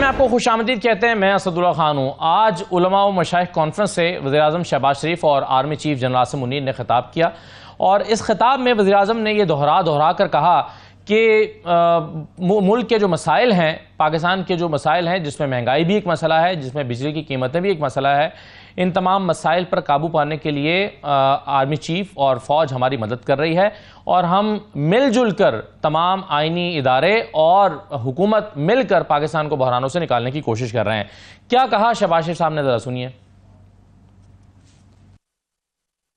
میں آپ کو خوش آمدید کہتے ہیں. میں اسد اللہ خان ہوں. آج علماء و مشائخ کانفرنس سے وزیراعظم شہباز شریف اور army chief general Asim Munir نے خطاب کیا اور اس خطاب میں وزیراعظم نے یہ دہرا کر کہا کہ ملک کے جو مسائل ہیں، پاکستان کے جو مسائل ہیں، جس میں مہنگائی بھی ایک مسئلہ ہے، جس میں بجلی کی قیمتیں بھی ایک مسئلہ ہے، ان تمام مسائل پر قابو پانے کے لیے آرمی چیف اور فوج ہماری مدد کر رہی ہے اور ہم مل جل کر تمام آئینی ادارے اور حکومت مل کر پاکستان کو بحرانوں سے نکالنے کی کوشش کر رہے ہیں. کیا کہا شہباز شریف صاحب نے، ذرا سنیے.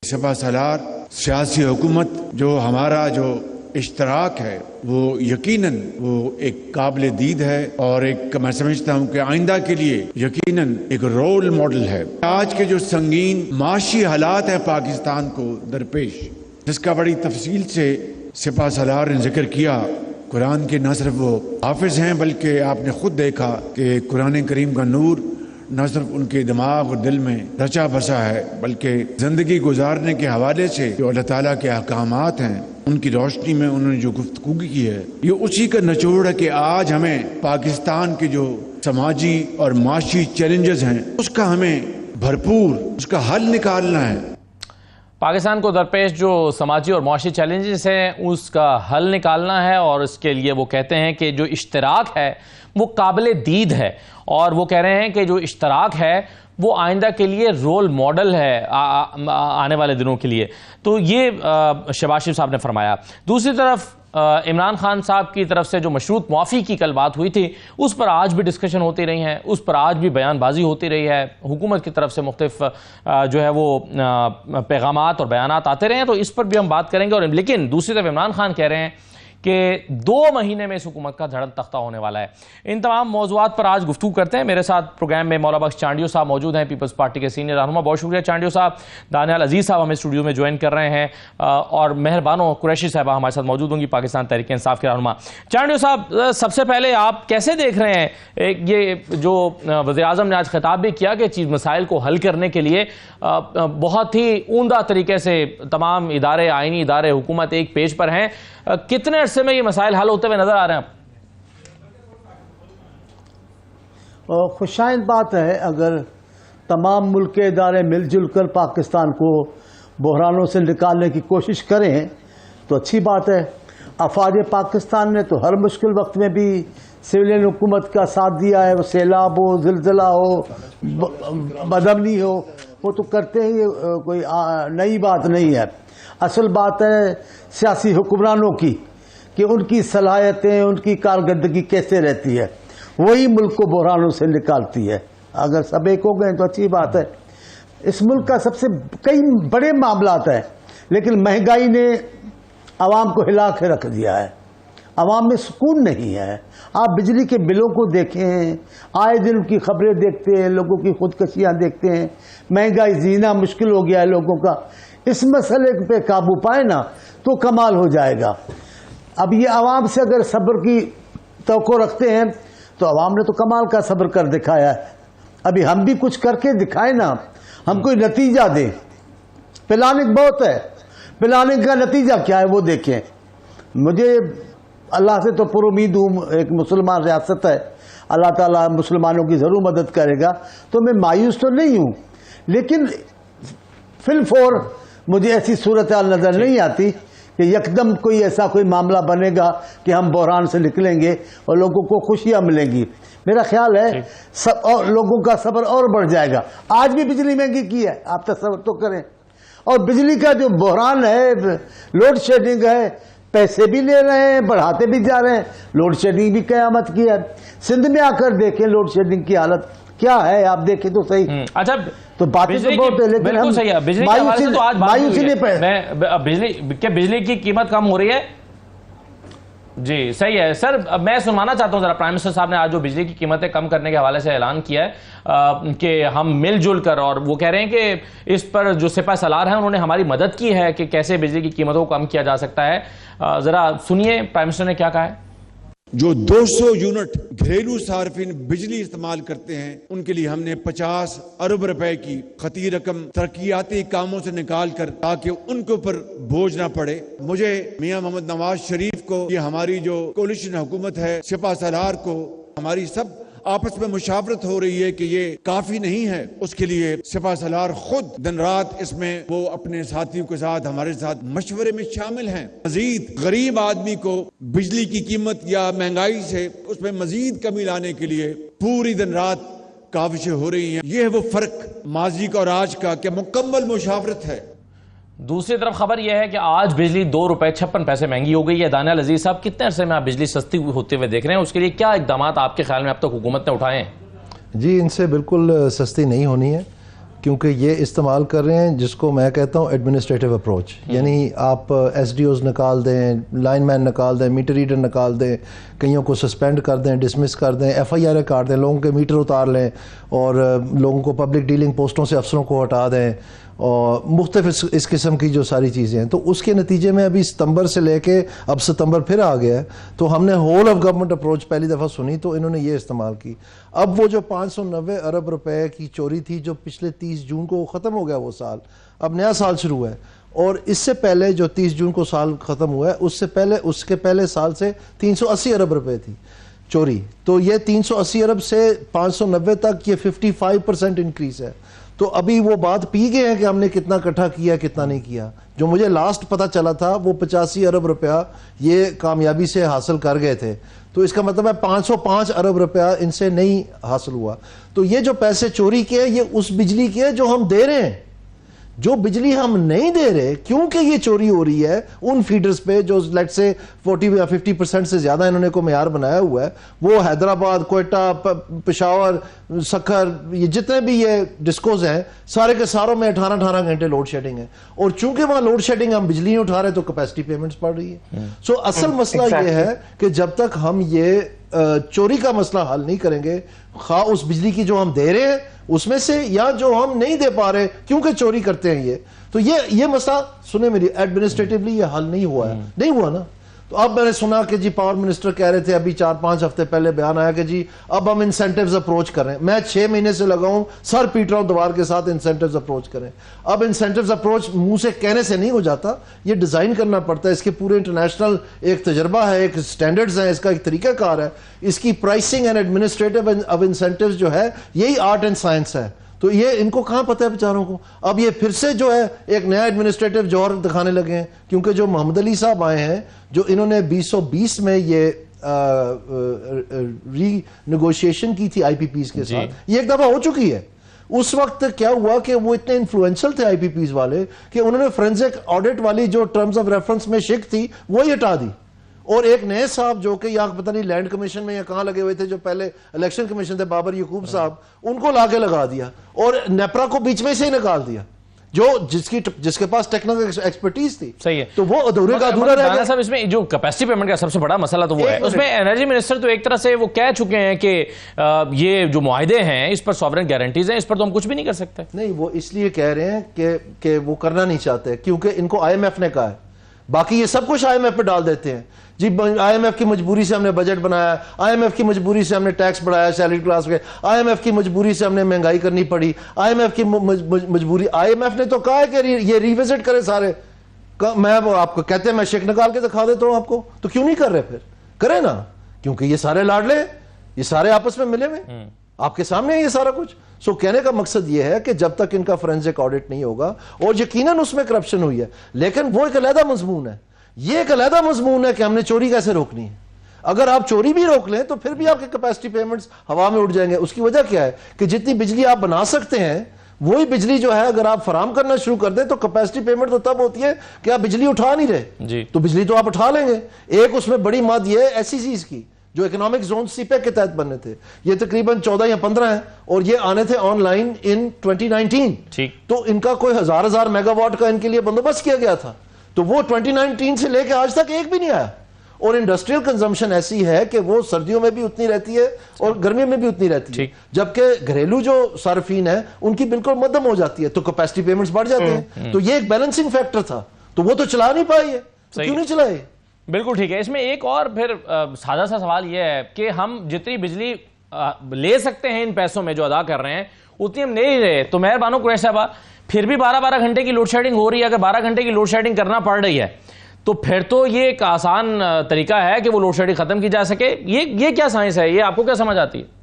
سپہ سالار سیاسی حکومت جو ہمارا جو اشتراک ہے وہ یقیناً وہ ایک قابل دید ہے اور ایک میں سمجھتا ہوں کہ آئندہ کے لیے یقیناً ایک رول ماڈل ہے. آج کے جو سنگین معاشی حالات ہیں پاکستان کو درپیش، جس کا بڑی تفصیل سے سپہ سالار نے ذکر کیا. قرآن کے نہ صرف وہ حافظ ہیں بلکہ آپ نے خود دیکھا کہ قرآن کریم کا نور نہ صرف ان کے دماغ اور دل میں رچا بسا ہے بلکہ زندگی گزارنے کے حوالے سے جو اللہ تعالیٰ کے احکامات ہیں ان کی روشنی میں انہوں نے جو گفتگو کی ہے، یہ اسی کا نچوڑ ہے کہ آج ہمیں پاکستان کے جو سماجی اور معاشی چیلنجز ہیں اس کا ہمیں بھرپور اس کا حل نکالنا ہے. پاکستان کو درپیش جو سماجی اور معاشی چیلنجز ہیں اس کا حل نکالنا ہے اور اس کے لیے وہ کہتے ہیں کہ جو اشتراک ہے وہ قابل دید ہے اور وہ کہہ رہے ہیں کہ جو اشتراک ہے وہ آئندہ کے لیے رول ماڈل ہے آنے والے دنوں کے لیے. تو یہ شہباز شریف صاحب نے فرمایا. دوسری طرف عمران خان صاحب کی طرف سے جو مشروط معافی کی کل بات ہوئی تھی اس پر آج بھی ڈسکشن ہوتی رہی ہیں، اس پر آج بھی بیان بازی ہوتی رہی ہے، حکومت کی طرف سے مختلف جو ہے وہ پیغامات اور بیانات آتے رہے ہیں، تو اس پر بھی ہم بات کریں گے. اور لیکن دوسری طرف عمران خان کہہ رہے ہیں کہ 2 مہینے میں اس حکومت کا دھڑن تختہ ہونے والا ہے. ان تمام موضوعات پر آج گفتگو کرتے ہیں. میرے ساتھ پروگرام میں مولا بخش چانڈیو صاحب موجود ہیں، پیپلز پارٹی کے سینئر رہنما. بہت شکریہ چانڈیو صاحب. دانیال عزیز صاحب ہمیں اسٹوڈیو میں جوائن کر رہے ہیں اور مہربانو قریشی صاحبہ ہمارے ساتھ موجود ہوں گی، پاکستان تحریک انصاف کے رہنما. چانڈیو صاحب، سب سے پہلے آپ کیسے دیکھ رہے ہیں یہ جو وزیراعظم نے آج خطاب بھی کیا کہ چیز مسائل کو حل کرنے کے لیے بہت ہی عمدہ طریقے سے تمام ادارے، آئینی ادارے، حکومت ایک پیج پر ہیں، کتنے عرصے میں یہ مسائل حل ہوتے ہوئے نظر آ رہے ہیں آپ؟ خوشائند بات ہے اگر تمام ملک کے ادارے مل جل کر پاکستان کو بحرانوں سے نکالنے کی کوشش کریں تو اچھی بات ہے. افواج پاکستان نے تو ہر مشکل وقت میں بھی سویلین حکومت کا ساتھ دیا ہے، وہ سیلاب ہو، زلزلہ ہو، بدامنی ہو، وہ تو کرتے ہی، کوئی نئی بات نہیں ہے. اصل بات ہے سیاسی حکمرانوں کی کہ ان کی صلاحیتیں، ان کی کارکردگی کیسے رہتی ہے، وہی ملک کو بحرانوں سے نکالتی ہے. اگر سب ایک ہو گئے تو اچھی بات ہے. اس ملک کا سب سے کئی بڑے معاملات ہیں لیکن مہنگائی نے عوام کو ہلا کے رکھ دیا ہے، عوام میں سکون نہیں ہے. آپ بجلی کے بلوں کو دیکھیں، آئے دن کی خبریں دیکھتے ہیں، لوگوں کی خودکشیاں دیکھتے ہیں، مہنگائی جینا مشکل ہو گیا ہے لوگوں کا. اس مسئلے پہ قابو پائے نا تو کمال ہو جائے گا. اب یہ عوام سے اگر صبر کی توقع رکھتے ہیں تو عوام نے تو کمال کا صبر کر دکھایا ہے. ابھی ہم بھی کچھ کر کے دکھائیں نا، ہم کوئی نتیجہ دیں. پلاننگ بہت ہے، پلاننگ کا نتیجہ کیا ہے وہ دیکھیں. مجھے اللہ سے تو پر امید ہوں، ایک مسلمان ریاست ہے، اللہ تعالیٰ مسلمانوں کی ضرور مدد کرے گا، تو میں مایوس تو نہیں ہوں لیکن فی الفور مجھے ایسی صورتحال نظر نہیں آتی کہ یکدم کوئی ایسا کوئی معاملہ بنے گا کہ ہم بحران سے نکلیں گے اور لوگوں کو خوشیاں ملیں گی. میرا خیال ہے اور لوگوں کا صبر اور بڑھ جائے گا. آج بھی بجلی مہنگی کی ہے، آپ تصور تو کریں، اور بجلی کا جو بحران ہے، لوڈ شیڈنگ ہے، پیسے بھی لے رہے ہیں، بڑھاتے بھی جا رہے ہیں. لوڈ شیڈنگ بھی قیامت کی ہے. سندھ میں آ کر دیکھیں لوڈ شیڈنگ کی حالت کیا ہے، آپ دیکھیں تو صحیح. اچھا، تو باتیں تو بہت ہے لیکن بالکل صحیح ہے. بجلی کی قیمت کم ہو رہی ہے. جی صحیح ہے سر. میں سنوانا چاہتا ہوں ذرا، پرائم منسٹر صاحب نے آج جو بجلی کی قیمتیں کم کرنے کے حوالے سے اعلان کیا ہے کہ ہم مل جل کر، اور وہ کہہ رہے ہیں کہ اس پر جو سپہ سالار ہیں انہوں نے ہماری مدد کی ہے کہ کیسے بجلی کی قیمتوں کو کم کیا جا سکتا ہے. ذرا سنیے پرائم منسٹر نے کیا کہا ہے. جو 200 یونٹ گھریلو صارفین بجلی استعمال کرتے ہیں ان کے لیے ہم نے 50 ارب روپے کی خطیر رقم ترقیاتی کاموں سے نکال کر تاکہ ان کے اوپر بوجھ نہ پڑے. مجھے میاں محمد نواز شریف کو، یہ ہماری جو کولیشن حکومت ہے، سپہ سالار کو، ہماری سب آپس میں مشاورت ہو رہی ہے کہ یہ کافی نہیں ہے، اس کے لیے سپہ سالار خود دن رات اس میں وہ اپنے ساتھیوں کے ساتھ ہمارے ساتھ مشورے میں شامل ہیں۔ مزید غریب آدمی کو بجلی کی قیمت یا مہنگائی سے اس میں مزید کمی لانے کے لیے پوری دن رات کاوشیں ہو رہی ہیں۔ یہ ہے وہ فرق ماضی کا اور آج کا کہ مکمل مشاورت ہے۔ دوسری طرف خبر یہ ہے کہ آج بجلی 2 روپے 56 پیسے مہنگی ہو گئی ہے۔ دانیال عزیز صاحب، کتنے عرصے میں آپ بجلی سستی ہوتے ہوئے دیکھ رہے ہیں؟ اس کے لیے کیا اقدامات آپ کے خیال میں اب تک حکومت نے اٹھائے ہیں؟ جی، ان سے بالکل سستی نہیں ہونی ہے، کیونکہ یہ استعمال کر رہے ہیں جس کو میں کہتا ہوں ایڈمنسٹریٹو اپروچ، یعنی آپ ایس ڈی اوز نکال دیں، لائن مین نکال دیں، میٹر ریڈر نکال دیں، کئیوں کو سسپینڈ کر دیں، ڈسمس کر دیں، ایف آئی آر کاٹ دیں، لوگوں کے میٹر اتار لیں اور لوگوں کو پبلک ڈیلنگ پوسٹوں سے افسروں کو ہٹا دیں، اور مختلف اس قسم کی جو ساری چیزیں ہیں۔ تو اس کے نتیجے میں ابھی ستمبر سے لے کے اب ستمبر پھر آ گیا ہے، تو ہم نے ہول آف گورنمنٹ اپروچ پہلی دفعہ سنی تو انہوں نے یہ استعمال کی۔ اب وہ جو 590 ارب روپے کی چوری تھی جو پچھلے 30 جون کو ختم ہو گیا وہ سال، اب نیا سال شروع ہے، اور اس سے پہلے جو 30 جون کو سال ختم ہوا ہے اس کے پہلے سال سے 380 ارب روپے تھی چوری، تو یہ 380 ارب سے 590 تک یہ 55% انکریز ہے۔ تو ابھی وہ بات پی گئے ہیں کہ ہم نے کتنا اکٹھا کیا کتنا نہیں کیا۔ جو مجھے لاسٹ پتہ چلا تھا وہ 85 ارب روپیہ یہ کامیابی سے حاصل کر گئے تھے، تو اس کا مطلب ہے 505 ارب روپیہ ان سے نہیں حاصل ہوا۔ تو یہ جو پیسے چوری کیے یہ اس بجلی کے جو ہم دے رہے ہیں، جو بجلی ہم نہیں دے رہے کیونکہ یہ چوری ہو رہی ہے ان فیڈرز پہ جو لیٹ سے 40 یا 50% سے زیادہ انہوں نے کو معیار بنایا ہوا ہے، وہ حیدرآباد، کوئٹہ، پشاور، سکھر، یہ جتنے بھی یہ ڈسکوز ہیں سارے کے ساروں میں 18 گھنٹے لوڈ شیڈنگ ہے، اور چونکہ وہاں لوڈ شیڈنگ ہم بجلی نہیں اٹھا رہے تو کیپیسٹی پیمنٹس پڑ رہی ہے۔ سو اصل مسئلہ یہ ہے کہ جب تک ہم یہ چوری کا مسئلہ حل نہیں کریں گے، خواہ اس بجلی کی جو ہم دے رہے ہیں اس میں سے یا جو ہم نہیں دے پا رہے کیونکہ چوری کرتے ہیں، تو یہ مسئلہ سنیں میری ایڈمنسٹریٹولی یہ حل نہیں ہوا ہے، نہیں ہوا نا۔ تو اب میں نے سنا کہ جی پاور منسٹر کہہ رہے تھے ابھی 4-5 ہفتے پہلے بیان آیا کہ جی اب ہم انسینٹیوز اپروچ کر رہے ہیں۔ میں 6 مہینے سے لگا ہوں سر پیٹ رہا ہوں دوبار کے ساتھ انسینٹیوز اپروچ کریں۔ اب انسینٹیوز اپروچ منہ سے کہنے سے نہیں ہو جاتا، یہ ڈیزائن کرنا پڑتا ہے، اس کے پورے انٹرنیشنل ایک تجربہ ہے، ایک سٹینڈرڈز ہیں، اس کا ایک طریقہ کار ہے، اس کی pricing and administrative of incentives جو ہے یہی آرٹ اینڈ سائنس ہے۔ تو یہ ان کو کہاں پتہ ہے بیچاروں کو؟ اب یہ پھر سے جو ہے ایک نیا ایڈمنسٹریٹو جوہر دکھانے لگے ہیں، کیونکہ جو محمد علی صاحب آئے ہیں جو انہوں نے 2020 میں یہ ری نیگوشیشن کی تھی آئی پی پیز کے ساتھ، یہ ایک دفعہ ہو چکی ہے۔ اس وقت کیا ہوا کہ وہ اتنے انفلوئنشل تھے آئی پی پیز والے کہ انہوں نے فورینزک آڈٹ والی جو ٹرمز آف ریفرنس میں شک تھی وہی ہٹا دی، اور ایک نئے صاحب جو کہ یہاں پتہ نہیں لینڈ کمیشن میں یا کہاں لگے ہوئے تھے، جو پہلے الیکشن کمیشن تھے بابر یعقوب صاحب، ان کو لا کے لگا دیا اور نیپرا کو بیچ میں سے ہی نکال دیا، جو جس کے پاس ٹیکنیکل ایکسپرٹیز تھی۔ صحیح ہے، تو وہ ادھورے کا ادھورا رہ گیا۔ صاحب اس میں جو کیپیسٹی پیمنٹ کا سب سے بڑا مسئلہ تو وہ ہے، اس میں انرجی منسٹر تو ایک طرح سے وہ کہہ چکے ہیں کہ یہ جو معاہدے ہیں اس پر سوورن گارنٹیز ہیں، اس پر تو ہم کچھ بھی نہیں کر سکتے۔ نہیں، وہ اس لیے کہہ رہے ہیں کہ وہ کرنا نہیں چاہتے کیونکہ ان کو آئی ایم ایف نے کہا ہے، باقی یہ سب کچھ آئی ایم ایف پہ ڈال دیتے ہیں۔ جی آئی ایم ایف کی مجبوری سے ہم نے بجٹ بنایا، آئی ایم ایف کی مجبوری سے ہم نے ٹیکس بڑھایا سیلری کلاس کے، آئی ایم ایف کی مجبوری سے ہم نے مہنگائی کرنی پڑی، آئی ایم ایف کی مجبوری، آئی ایم ایف نے تو کہا ہے کہ یہ ریوزٹ کرے سارے۔ میں آپ کو کہتے ہیں میں چیک نکال کے دکھا دیتا ہوں آپ کو، تو کیوں نہیں کر رہے؟ پھر کریں نا، کیونکہ یہ سارے لاڈلے یہ سارے آپس میں ملے ہوئے آپ کے سامنے ہے یہ سارا کچھ۔ سو کہنے کا مقصد یہ ہے کہ جب تک ان کا فورینزک آڈٹ نہیں ہوگا، اور یقیناً اس میں کرپشن ہوئی ہے لیکن وہ ایک علیحدہ مضمون ہے، یہ ایک علیحدہ مضمون ہے کہ ہم نے چوری کیسے روکنی ہے۔ اگر آپ چوری بھی روک لیں تو پھر بھی آپ کے کیپیسٹی پیمنٹس ہوا میں اڑ جائیں گے۔ اس کی وجہ کیا ہے کہ جتنی بجلی آپ بنا سکتے ہیں وہی بجلی جو ہے اگر آپ فراہم کرنا شروع کر دیں تو کیپیسٹی پیمنٹ تو تب ہوتی ہے کہ آپ بجلی اٹھا نہیں رہے، تو بجلی تو آپ اٹھا لیں گے۔ ایک اس میں بڑی مد یہ ہے ایس سی سیز کی جو اکنامک زون سی پیک کے تحت بننے تھے، یہ تقریباً 14 یا 15 ہیں اور یہ آنے تھے آن لائن ان 2019، تو ان کا کوئی ہزار میگا واٹ کا ان کے لیے بندوبست کیا گیا تھا، تو وہ 2019 سے لے کے آج تک ایک بھی نہیں آیا۔ اور انڈسٹریل کنزمپشن ایسی ہے کہ وہ سردیوں میں بھی اتنی رہتی ہے اور گرمیوں میں بھی اتنی رہتی ہے، جبکہ گھریلو جو صارفین ہیں ان کی بالکل مدم ہو جاتی ہے، تو کیپیسٹی پیمنٹس بڑھ جاتے ہیں۔ تو یہ ایک بیلنسنگ فیکٹر تھا، تو وہ تو چلا نہیں پائی ہے، کیوں نہیں چلائے؟ بالکل ٹھیک ہے۔ اس میں ایک اور پھر سادہ سا سوال یہ ہے کہ ہم جتنی بجلی لے سکتے ہیں ان پیسوں میں جو ادا کر رہے ہیں اتنی ہم نہیں رہے، تو مہربانو قریش صاحبہ پھر بھی 12 گھنٹے کی لوڈ شیڈنگ ہو رہی ہے۔ اگر 12 گھنٹے کی لوڈ شیڈنگ کرنا پڑ رہی ہے تو پھر تو یہ ایک آسان طریقہ ہے کہ وہ لوڈ شیڈنگ ختم کی جا سکے۔ یہ کیا سائنس ہے؟ یہ آپ کو کیا سمجھ آتی ہے؟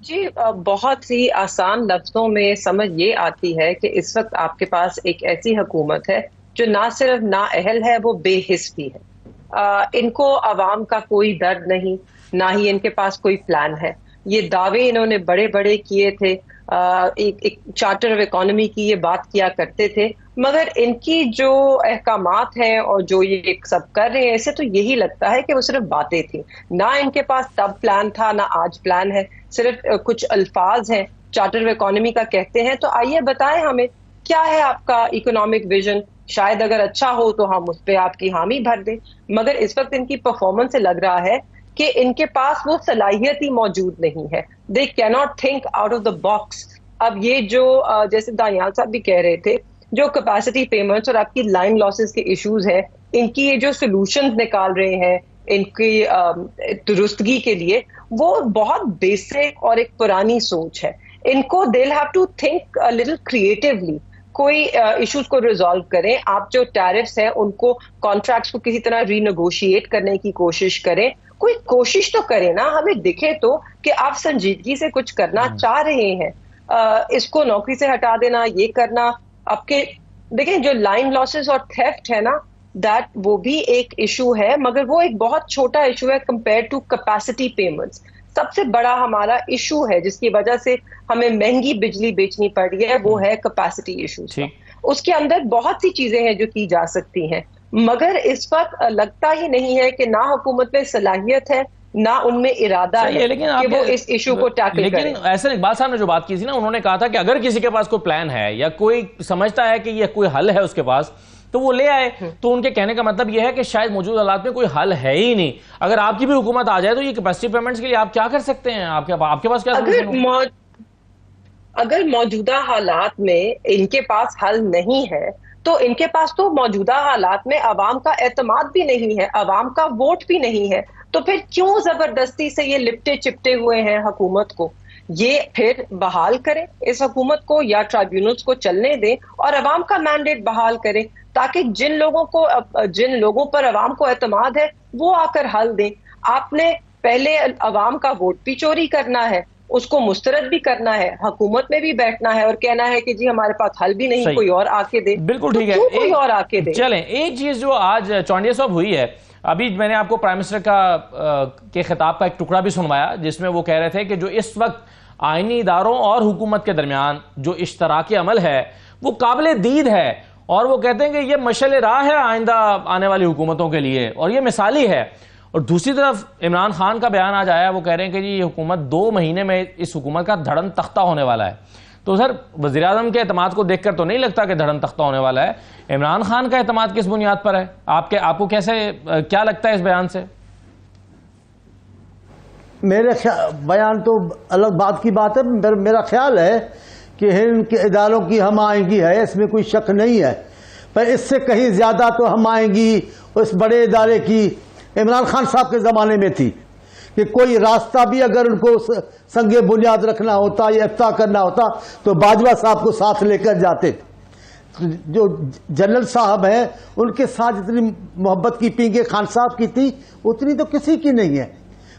جی بہت ہی آسان لفظوں میں سمجھ یہ آتی ہے کہ اس وقت آپ کے پاس ایک ایسی حکومت ہے جو نہ صرف نااہل ہے، وہ بے حس بھی ہے۔ ان کو عوام کا کوئی درد نہیں، نہ ہی ان کے پاس کوئی پلان ہے۔ یہ دعوے انہوں نے بڑے بڑے کیے تھے، ایک چارٹر آف اکانومی کی یہ بات کیا کرتے تھے، مگر ان کی جو احکامات ہیں اور جو یہ سب کر رہے ہیں، اسے تو یہی لگتا ہے کہ وہ صرف باتیں تھیں۔ نہ ان کے پاس تب پلان تھا، نہ آج پلان ہے، صرف کچھ الفاظ ہیں، چارٹر آف اکانومی کا کہتے ہیں۔ تو آئیے بتائیں ہمیں کیا ہے آپ کا اکنامک ویژن، شاید اگر اچھا ہو تو ہم اس پہ آپ کی حامی بھر دیں، مگر اس وقت ان کی پرفارمنس سے لگ رہا ہے کہ ان کے پاس وہ صلاحیت ہی موجود نہیں ہے۔ دے کی not think out of the box. اب یہ جو جیسے دانیال صاحب بھی کہہ رہے تھے، جو کیپیسٹی پیمنٹس اور آپ کی لائن لاسز کے ایشوز ہیں، ان کی یہ جو سولوشنز نکال رہے ہیں ان کی درستگی کے لیے، وہ بہت بیسک اور ایک پرانی سوچ ہے۔ ان کو they'll have to think a little creatively، کوئی ایشوز کو ریزالو کریں۔ آپ جو ٹیرفس ہیں ان کو، کانٹریکٹس کو کسی طرح ری نیگوشیٹ کرنے کی کوشش کریں، کوئی کوشش تو کریں نا، ہمیں دکھے تو کہ آپ سنجیدگی سے کچھ کرنا چاہ رہے ہیں۔ اس کو نوکری سے ہٹا دینا، یہ کرنا آپ کے، دیکھیں جو لائن لاسز اور تھیفٹ ہے نا، دیٹ وہ بھی ایک ایشو ہے، مگر وہ ایک بہت چھوٹا ایشو ہے کمپیئر ٹو کیپیسٹی پیمنٹس۔ سب سے بڑا ہمارا ایشو ہے جس کی وجہ سے ہمیں مہنگی بجلی بیچنی پڑ رہی ہے، وہ ہے کیپیسٹی ایشوز۔ اس کے اندر بہت سی چیزیں ہیں جو کی جا سکتی ہیں، مگر اس وقت لگتا ہی نہیں ہے کہ نہ حکومت میں صلاحیت ہے، نہ ان میں ارادہ ہے کہ وہ اس ایشو کو ٹیکل کریں۔ لیکن احسن اقبال صاحب نے جو بات کی تھی نا، انہوں نے کہا تھا کہ اگر کسی کے پاس کوئی پلان ہے یا کوئی سمجھتا ہے کہ یہ کوئی حل ہے اس کے پاس تو وہ لے آئے۔ تو ان کے کہنے کا مطلب یہ ہے کہ شاید موجود حالات میں کوئی حل ہے ہی نہیں۔ اگر آپ کی بھی حکومت آ جائے تو یہ کیپیسٹی پیمنٹس کے لیے آپ کیا کر سکتے ہیں؟ آپ کے پاس کیا اگر موجودہ حالات میں ان کے پاس حل نہیں ہے تو ان کے پاس تو موجودہ حالات میں عوام کا اعتماد بھی نہیں ہے، عوام کا ووٹ بھی نہیں ہے، تو پھر کیوں زبردستی سے یہ لپٹے چپٹے ہوئے ہیں حکومت کو؟ یہ پھر بحال کریں اس حکومت کو، یا ٹرائیبیونلز کو چلنے دیں اور عوام کا مینڈیٹ بحال کریں، تاکہ جن لوگوں پر عوام کو اعتماد ہے وہ آ کر حل دیں۔ آپ نے پہلے عوام کا ووٹ بھی چوری کرنا ہے، اس کو مسترد بھی کرنا ہے، حکومت میں بھی بیٹھنا ہے اور کہنا ہے کہ جی ہمارے پاس حل بھی نہیں، کوئی اور آ کے دے۔ بالکل ٹھیک ہے، کوئی اور آ کے دے۔ چلیں، ایک چیز جو آج چونڈیا صاحب ہوئی ہے، ابھی میں نے آپ کو پرائم منسٹر کے خطاب کا ایک ٹکڑا بھی سنوایا جس میں وہ کہہ رہے تھے کہ جو اس وقت آئینی اداروں اور حکومت کے درمیان جو اشتراکی عمل ہے وہ قابل دید ہے، اور وہ کہتے ہیں کہ یہ مشعل راہ ہے آئندہ آنے والی حکومتوں کے لیے اور یہ مثالی ہے۔ اور دوسری طرف عمران خان کا بیان آج آیا، وہ کہہ رہے ہیں کہ جی یہ حکومت 2 مہینے میں اس حکومت کا دھڑن تختہ ہونے والا ہے۔ تو سر وزیراعظم کے اعتماد کو دیکھ کر تو نہیں لگتا کہ دھڑن تختہ ہونے والا ہے۔ عمران خان کا اعتماد کس بنیاد پر ہے؟ آپ کو کیا لگتا ہے اس بیان سے؟ میرے بیان تو الگ بات کی بات ہے، میرا خیال ہے کہ ان کے اداروں کی ہم آئینگی ہے، اس میں کوئی شک نہیں ہے، پر اس سے کہیں زیادہ تو ہم آئینگی اس بڑے ادارے کی عمران خان صاحب کے زمانے میں تھی کہ کوئی راستہ بھی اگر ان کو سنگ بنیاد رکھنا ہوتا یا افتتاح کرنا ہوتا تو باجوہ صاحب کو ساتھ لے کر جاتے۔ جو جنرل صاحب ہیں ان کے ساتھ جتنی محبت کی پینگے خان صاحب کی تھی اتنی تو کسی کی نہیں ہے۔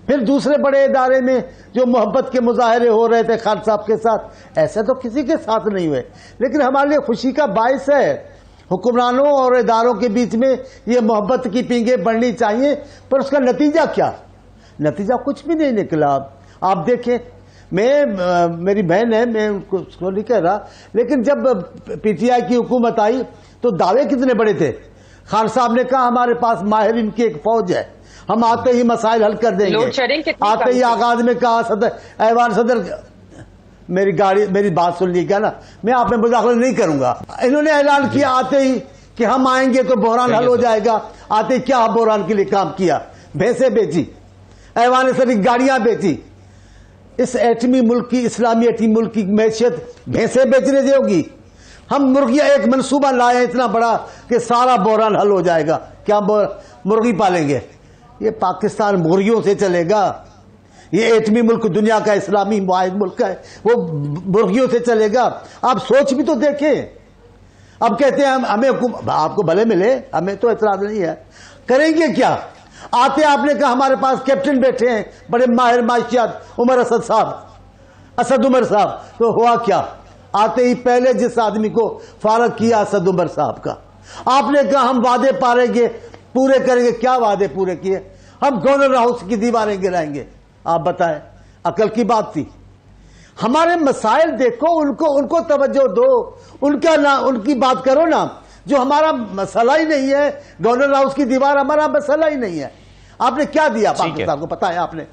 پھر دوسرے بڑے ادارے میں جو محبت کے مظاہرے ہو رہے تھے خان صاحب کے ساتھ، ایسے تو کسی کے ساتھ نہیں ہوئے، لیکن ہمارے لیے خوشی کا باعث ہے حکمرانوں اور اداروں کے بیچ میں یہ محبت کی پینگیں بڑھنی چاہیے، پر اس کا نتیجہ کیا؟ نتیجہ کچھ بھی نہیں نکلا۔ آپ دیکھیں، میری بہن ہے، میں اس کو نہیں کہہ رہا، لیکن جب پی ٹی آئی کی حکومت آئی تو دعوے کتنے بڑے تھے۔ خان صاحب نے کہا ہمارے پاس ماہرین کی ایک فوج ہے، ہم آتے ہی مسائل حل کر دیں گے۔ آتے ہی آغاز میں کہا ایوان صدر، میری بات سن لیجیے نا، میں آپ میں مداخلت نہیں کروں گا۔ انہوں نے اعلان کیا آتے ہی کہ ہم آئیں گے تو بحران حل ہو جائے گا۔ آتے ہی کیا بحران کے لیے کام کیا؟ بھینسیں بیچی، ایوان صدر کی گاڑیاں بیچی۔ اس ایٹمی ملک کی، اسلامی ایٹمی ملک کی معیشت بھینسیں بیچنے سے ہوگی؟ ہم مرغیاں ایک منصوبہ لائے اتنا بڑا کہ سارا بحران حل ہو جائے گا، کیا مرغی پالیں گے؟ یہ پاکستان مرغیوں سے چلے گا؟ یہ ایٹمی ملک دنیا کا اسلامی معاہد ملک ہے، وہ مرغیوں سے چلے گا؟ آپ سوچ بھی تو دیکھیں۔ اب کہتے ہیں ہمیں آپ کو بھلے ملے، ہمیں تو اعتراض نہیں ہے، کریں گے کیا؟ آتے آپ نے کہا ہمارے پاس کیپٹن بیٹھے ہیں بڑے ماہر معاشیات، عمر اسد صاحب، اسد عمر صاحب تو ہوا کیا؟ آتے ہی پہلے جس آدمی کو فارغ کیا اسد عمر صاحب کا، آپ نے کہا ہم وعدے پورے کریں گے. کیا وعدے پورے کیے؟ ہم گورنر ہاؤس کی دیواریں گرائیں گے. آپ بتائیں، عقل کی بات تھی؟ ہمارے مسائل دیکھو، ان کو توجہ دو، ان کی بات کرو نا. جو ہمارا مسئلہ ہی نہیں ہے، گورنر ہاؤس کی دیوار ہمارا مسئلہ ہی نہیں ہے. آپ نے کیا دیا پاکستان کو؟ پتا ہے آپ نے؟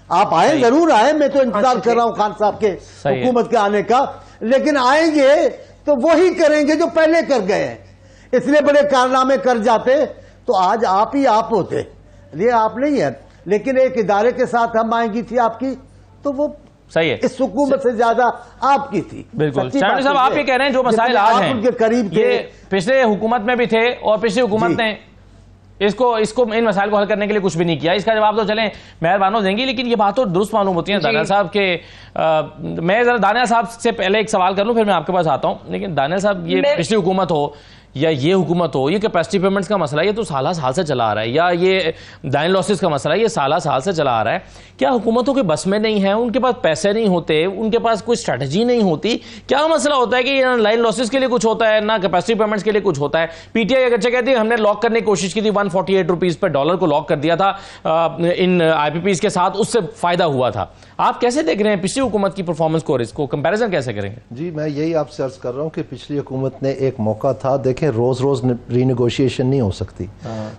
آپ آئیں، ضرور آئیں، میں تو انتظار کر رہا ہوں خان صاحب کے حکومت کے آنے کا، لیکن آئیں گے تو وہی کریں گے جو پہلے کر گئے ہیں. اس لیے بڑے کارنامے کر جاتے تو آج آپ ہی آپ ہوتے. یہ آپ نہیں ہے، لیکن ایک ادارے کے ساتھ ہم آئیں گی تھی آپ کی، تو وہ صحیح ہے، اس حکومت سے زیادہ آپ کی تھی. بالکل. چاندی صاحب آپ یہ کہہ رہے ہیں جو مسائل آج ہیں ان کے قریب تھے، یہ پچھلے حکومت میں بھی تھے، اور پچھلی حکومت نے اس کو ان مسائل کو حل کرنے کے لیے کچھ بھی نہیں کیا. اس کا جواب تو چلیں مہربانوں دیں گی، لیکن یہ بات تو درست معلوم ہوتی ہے دانیال صاحب کے. میں ذرا دانیال صاحب سے پہلے ایک سوال کر لوں، پھر میں آپ کے پاس آتا ہوں. لیکن دانیال صاحب، یہ پچھلی حکومت ہو یا یہ حکومت ہو، یہ کیپیسٹی پیمنٹس کا مسئلہ یہ تو سالہ سال سے چلا آ رہا ہے، یا یہ ڈائن لاسز کا مسئلہ یہ سالہ سال سے چلا آ رہا ہے. کیا حکومتوں کے بس میں نہیں ہے؟ ان کے پاس پیسے نہیں ہوتے؟ ان کے پاس کوئی اسٹریٹجی نہیں ہوتی؟ کیا مسئلہ ہوتا ہے کہ نہ ڈائن لاسز کے لیے کچھ ہوتا ہے، نہ کیپیسٹی پیمنٹس کے لیے کچھ ہوتا ہے؟ پی ٹی آئی اگرچہ کہتی ہے ہم نے لاک کرنے کی کوشش کی تھی، 148 روپیز پہ ڈالر کو لاک کر دیا تھا ان آئی پی پیز کے ساتھ، اس سے فائدہ ہوا تھا. آپ کیسے دیکھ رہے ہیں پچھلی حکومت کی پرفارمنس کو اور اس کو کمپیریزن کیسے کریں گے؟ جی میں یہی آپ سے عرض کر رہا ہوں کہ پچھلی حکومت نے ایک موقع تھا، دیکھیں روز ری نیگوشیشن نہیں ہو سکتی.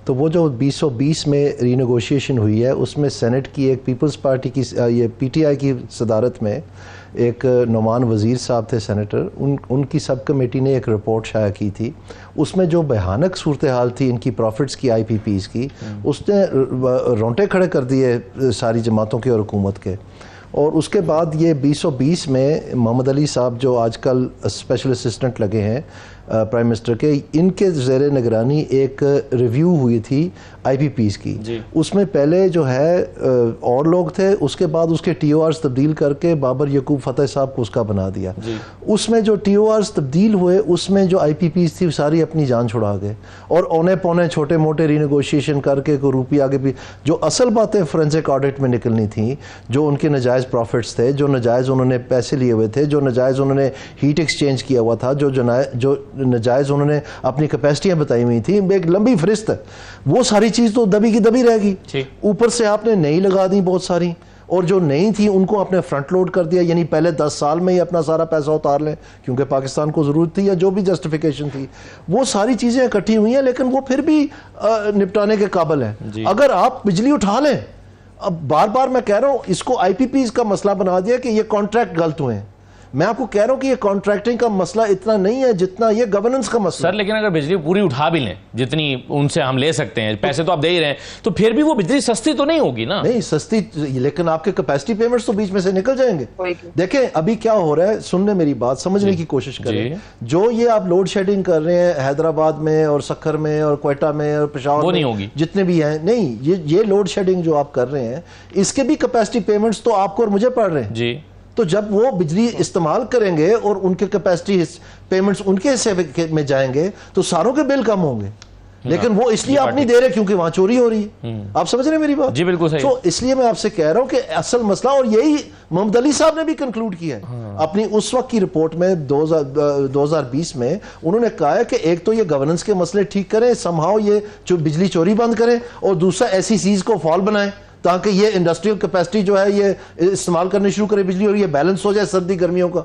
تو وہ جو 2020 میں ری نیگوشیشن ہوئی ہے، اس میں سینٹ کی ایک پیپلز پارٹی کی، یہ پی ٹی آئی کی صدارت میں ایک نعمان وزیر صاحب تھے سینیٹر، ان کی سب کمیٹی نے ایک رپورٹ شائع کی تھی. اس میں جو بھیانک صورتحال تھی ان کی پروفٹس کی، آئی پی پیز کی، اس نے رونٹے کھڑے کر دیے ساری جماعتوں کے اور حکومت کے. اور اس کے بعد یہ 2020 میں محمد علی صاحب جو آج کل اسپیشل اسسٹنٹ لگے ہیں پرائم منسٹر کے، ان کے زیر نگرانی ایک ریویو ہوئی تھی آئی پی پیز کی. اس میں پہلے جو ہے اور لوگ تھے، اس کے بعد اس کے ٹی او آرز تبدیل کر کے بابر یعقوب فتح صاحب کو اس کا بنا دیا. اس میں جو ٹی او آرز تبدیل ہوئے، اس میں جو آئی پی پیز تھی ساری اپنی جان چھڑا گئے، اور اونے پونے چھوٹے موٹے ری نیگوشیشن کر کے کوئی روپی آگے بھی. جو اصل باتیں فورینسک آڈٹ میں نکلنی تھیں، جو ان کے نجائز پروفٹس تھے، جو نجائز انہوں نے پیسے لیے ہوئے تھے، جو نجائز انہوں نے ہیٹ ایکسچینج کیا ہوا تھا، جو نجائز انہوں نے اپنی کیپیسٹیاں بتائی ہوئی تھیں، ایک لمبی فہرست ہے. وہ ساری چیز تو دبی کی دبی رہ گئی. اوپر سے آپ نے نئی لگا دی بہت ساری، اور جو نہیں تھی ان کو آپ نے فرنٹ لوڈ کر دیا. یعنی پہلے 10 سال میں ہی اپنا سارا پیسہ اتار لیں کیونکہ پاکستان کو ضرورت تھی، یا جو بھی جسٹیفیکیشن تھی. وہ ساری چیزیں اکٹھی ہوئی ہیں، لیکن وہ پھر بھی نپٹانے کے قابل ہیں. اگر آپ بجلی اٹھا لیں، اب بار بار میں کہہ رہا ہوں، اس کو آئی پی پیز کا مسئلہ بنا دیا کہ یہ کانٹریکٹ غلط ہوئے ہیں. میں آپ کو کہہ رہا ہوں کہ یہ کانٹریکٹنگ کا مسئلہ اتنا نہیں ہے جتنا یہ گورننس کا مسئلہ. سر لیکن اگر بجلی پوری اٹھا بھی لیں جتنی ان سے ہم لے سکتے ہیں، پیسے تو آپ دے ہی رہے ہیں، تو پھر بھی وہ بجلی سستی تو نہیں ہوگی نا؟ نہیں سستی، لیکن آپ کے کیپیسٹی پیمنٹس تو بیچ میں سے نکل جائیں گے. دیکھیں ابھی کیا ہو رہا ہے، سننے میری بات، سمجھنے کی کوشش کریں. جو یہ آپ لوڈ شیڈنگ کر رہے ہیں حیدرآباد میں اور سکھر میں اور کوئٹہ میں اور پشاور وہ میں، نہیں ہوگی جتنے بھی ہیں. نہیں، یہ لوڈ شیڈنگ جو آپ کر رہے ہیں، اس کے بھی کیپیسٹی پیمنٹس تو آپ کو اور مجھے پڑ رہے ہیں. جی، تو جب وہ بجلی استعمال کریں گے اور ان کے کیپیسٹی پیمنٹس ان کے حصے میں جائیں گے تو ساروں کے بل کم ہوں گے. لیکن وہ اس لیے آپ نہیں دے رہے کیونکہ وہاں چوری ہو رہی ہے. آپ سمجھ رہے ہیں میری بات؟ جی بالکل صحیح. تو اس لیے میں آپ سے کہہ رہا ہوں کہ اصل مسئلہ، اور یہی محمد علی صاحب نے بھی کنکلوڈ کیا ہے اپنی اس وقت کی رپورٹ میں 2020 میں. انہوں نے کہا ہے کہ ایک تو یہ گورننس کے مسئلے ٹھیک کریں، سمہاؤ یہ بجلی چوری بند کریں، اور دوسرا ایسی چیز کو فال بنائیں تاکہ یہ انڈسٹریل کیپیسٹی جو ہے یہ استعمال کرنے شروع کرے بجلی، اور یہ بیلنس ہو جائے سردی گرمیوں کا.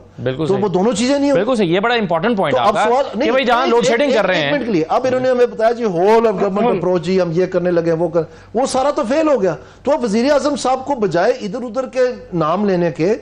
تو وہ دونوں چیزیں نہیں ہو. بالکل صحیح. یہ بڑا امپورٹنٹ پوائنٹ آپ کا کہ بھئی جہاں لوڈ شیڈنگ کر رہے ہیں، اب انہوں نے ہمیں بتایا جی ہول آف گورنمنٹ اپروچ، جی ہم یہ کرنے لگے وہ سارا تو فیل ہو گیا. تو اب وزیر اعظم صاحب کو بجائے ادھر ادھر کے نام لینے کے،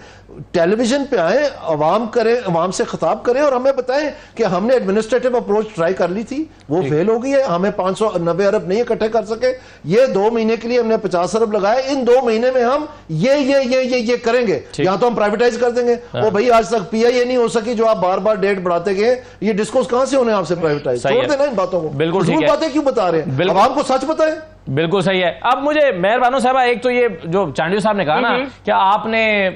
ٹیلی ویژن پہ آئیں، عوام سے خطاب کریں اور ہمیں بتائیں کہ ہم نے ایڈمنسٹریٹو اپروچ ٹرائی کر لی تھی، وہ فیل ہو گئی ہے، ہمیں 590 ارب نہیں اکٹھے کر سکے. یہ 2 مہینے کے لیے ہم نے 50 ارب لگائے، ان 2 مہینے میں ہم یہ کریں گے، یا تو ہم پرائیویٹائز کر دیں گے. اور بھائی آج تک پی آئی اے نہیں ہو سکی جو آپ بار بار ڈیٹ بڑھاتے گئے، یہ ڈسکوز کہاں سے ہونے آپ سے پرائیویٹائز؟ چھوڑ دینا ان باتوں کو. بالکل ٹھیک ہے. باتیں کیوں بتا رہے ہیں؟ عوام کو سچ بتائیں. بالکل صحیح ہے. اب مجھے مہربانو صاحبہ، ایک تو یہ جو چانڈیو صاحب نے کہا نا کہ آپ نے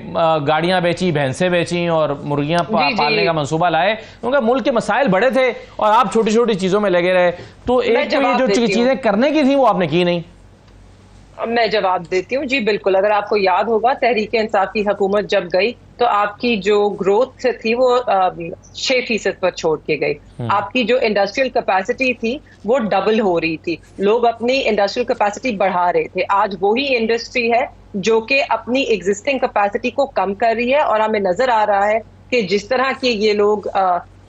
گاڑیاں بیچی، بھینسیں بیچی اور مرغیاں پالنے کا منصوبہ لائے، کیونکہ ملک کے مسائل بڑے تھے اور آپ چھوٹی چھوٹی چیزوں میں لگے رہے. تو ایک تو یہ جو چیزیں کرنے کی تھیں وہ آپ نے کی نہیں. میں جواب دیتی ہوں. جی بالکل, اگر آپ کو یاد ہوگا تحریک انصاف کی حکومت جب گئی تو آپ کی جو گروتھ تھی وہ 6% پر چھوڑ کے گئی. آپ کی جو انڈسٹریل کیپیسٹی تھی وہ ڈبل ہو رہی تھی, لوگ اپنی انڈسٹریل کیپیسٹی بڑھا رہے تھے. آج وہی انڈسٹری ہے جو کہ اپنی ایگزسٹنگ کیپیسٹی کو کم کر رہی ہے, اور ہمیں نظر آ رہا ہے کہ جس طرح کے یہ لوگ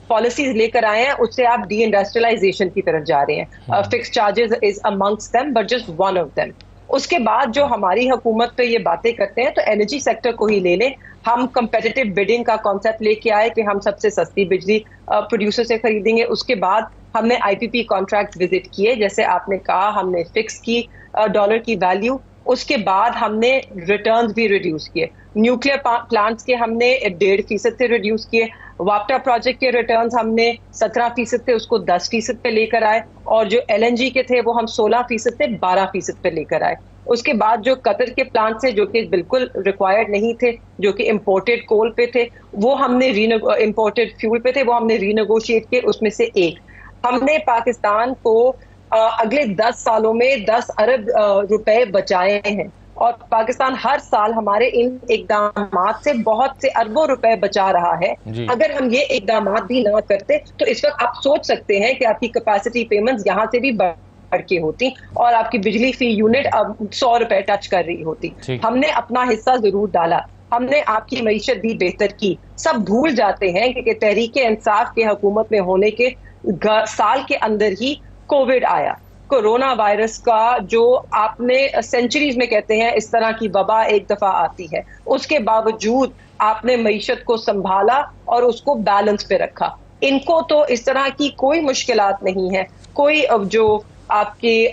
پالیسیز لے کر آئے ہیں اس سے آپ ڈی انڈسٹریلائزیشن کی طرف جا رہے ہیں. Fix charges is amongst them but just one of them. اس کے بعد جو ہماری حکومت پہ یہ باتیں کرتے ہیں تو انرجی سیکٹر کو ہی لے لیں. ہم کمپیٹیٹو بڈنگ کا کانسیپٹ لے کے آئے کہ ہم سب سے سستی بجلی پروڈیوسر سے خریدیں گے. اس کے بعد ہم نے آئی پی پی کانٹریکٹ وزٹ کیے, جیسے آپ نے کہا ہم نے فکس کی ڈالر کی ویلیو. اس کے بعد ہم نے ریٹرنز بھی ریڈیوس کیے. نیوکلیر پلانٹس کے ہم نے 1.5% سے ریڈیوس کیے. واپٹا پروجیکٹ کے ریٹرنز ہم نے 17% تھے اس کو 10% پہ لے کر آئے, اور جو ایل این جی کے تھے وہ ہم 16% سے 12% پہ لے کر آئے. اس کے بعد جو قطر کے پلانٹ تھے جو کہ بالکل ریکوائرڈ نہیں تھے, جو کہ امپورٹڈ کول پہ تھے, وہ ہم نے امپورٹڈ فیول پہ تھے, وہ ہم نے ری نیگوشیٹ کیے. اس میں سے ایک ہم نے پاکستان کو اگلے 10 سالوں میں 10 ارب روپے بچائے ہیں, اور پاکستان ہر سال ہمارے ان اقدامات سے بہت سے اربوں روپے بچا رہا ہے. اگر ہم یہ اقدامات بھی نہ کرتے تو اس وقت آپ سوچ سکتے ہیں کہ آپ کی کیپیسٹی پیمنٹس یہاں سے بھی بڑھ کے ہوتی اور آپ کی بجلی فی یونٹ اب 100 روپے ٹچ کر رہی ہوتی. ہم نے اپنا حصہ ضرور ڈالا, ہم نے آپ کی معیشت بھی بہتر کی. سب بھول جاتے ہیں کہ تحریک انصاف کے حکومت میں ہونے کے سال کے اندر ہی کووڈ آیا. کورونا وائرس کا جو آپ نے سینچریز میں کہتے ہیں اس طرح کی وبا ایک دفعہ آتی ہے, اس کے باوجود آپ نے معیشت کو سنبھالا اور اس کو بیلنس پہ رکھا. ان کو تو اس طرح کی کوئی مشکلات نہیں ہے. کوئی جو آپ کے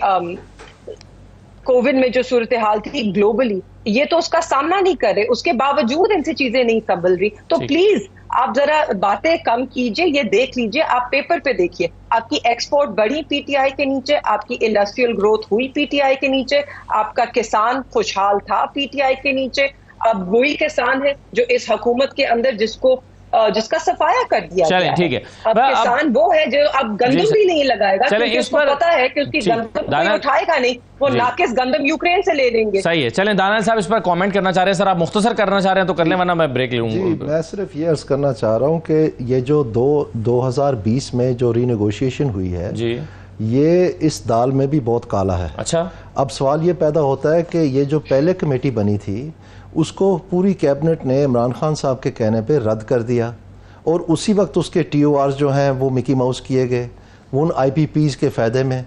کووڈ میں جو صورتحال تھی گلوبلی, یہ تو اس کا سامنا نہیں کر رہے, اس کے باوجود ان سے چیزیں نہیں سنبھل رہی. تو پلیز آپ ذرا باتیں کم کیجئے, یہ دیکھ لیجئے, آپ پیپر پہ دیکھیے. آپ کی ایکسپورٹ بڑھی پی ٹی آئی کے نیچے, آپ کی انڈسٹریل گروتھ ہوئی پی ٹی آئی کے نیچے, آپ کا کسان خوشحال تھا پی ٹی آئی کے نیچے. اب وہی کسان ہے جو اس حکومت کے اندر جس کا صفایا کر دیا گیا ہے. ٹھیک ہے, اب کسان وہ ہے جو اب گندم بھی نہیں لگائے گا, کیونکہ اس کو پتا ہے کہ اس کی گندم کوئی اٹھائے گا نہیں, وہ ناقص گندم یوکرین سے لے لیں گے. صحیح ہے. چلیں دانا صاحب اس پر کامنٹ کرنا چاہ رہے ہیں, سر آپ مختصر کرنا چاہ رہے ہیں تو کر لیں ورنہ میں بریک لوں گا. میں صرف یہ عرض کرنا چاہ رہا ہوں کہ یہ جو 2020 میں جو ری نیگوشیشن ہوئی ہے یہ اس دال میں بھی بہت کالا ہے. اچھا, اب سوال یہ پیدا ہوتا ہے کہ یہ جو پہلے کمیٹی بنی تھی اس کو پوری کیبنٹ نے عمران خان صاحب کے کہنے پہ رد کر دیا, اور اسی وقت اس کے ٹی او آرز جو ہیں وہ مکی ماؤس کیے گئے ان آئی پی پیز کے فائدے میں.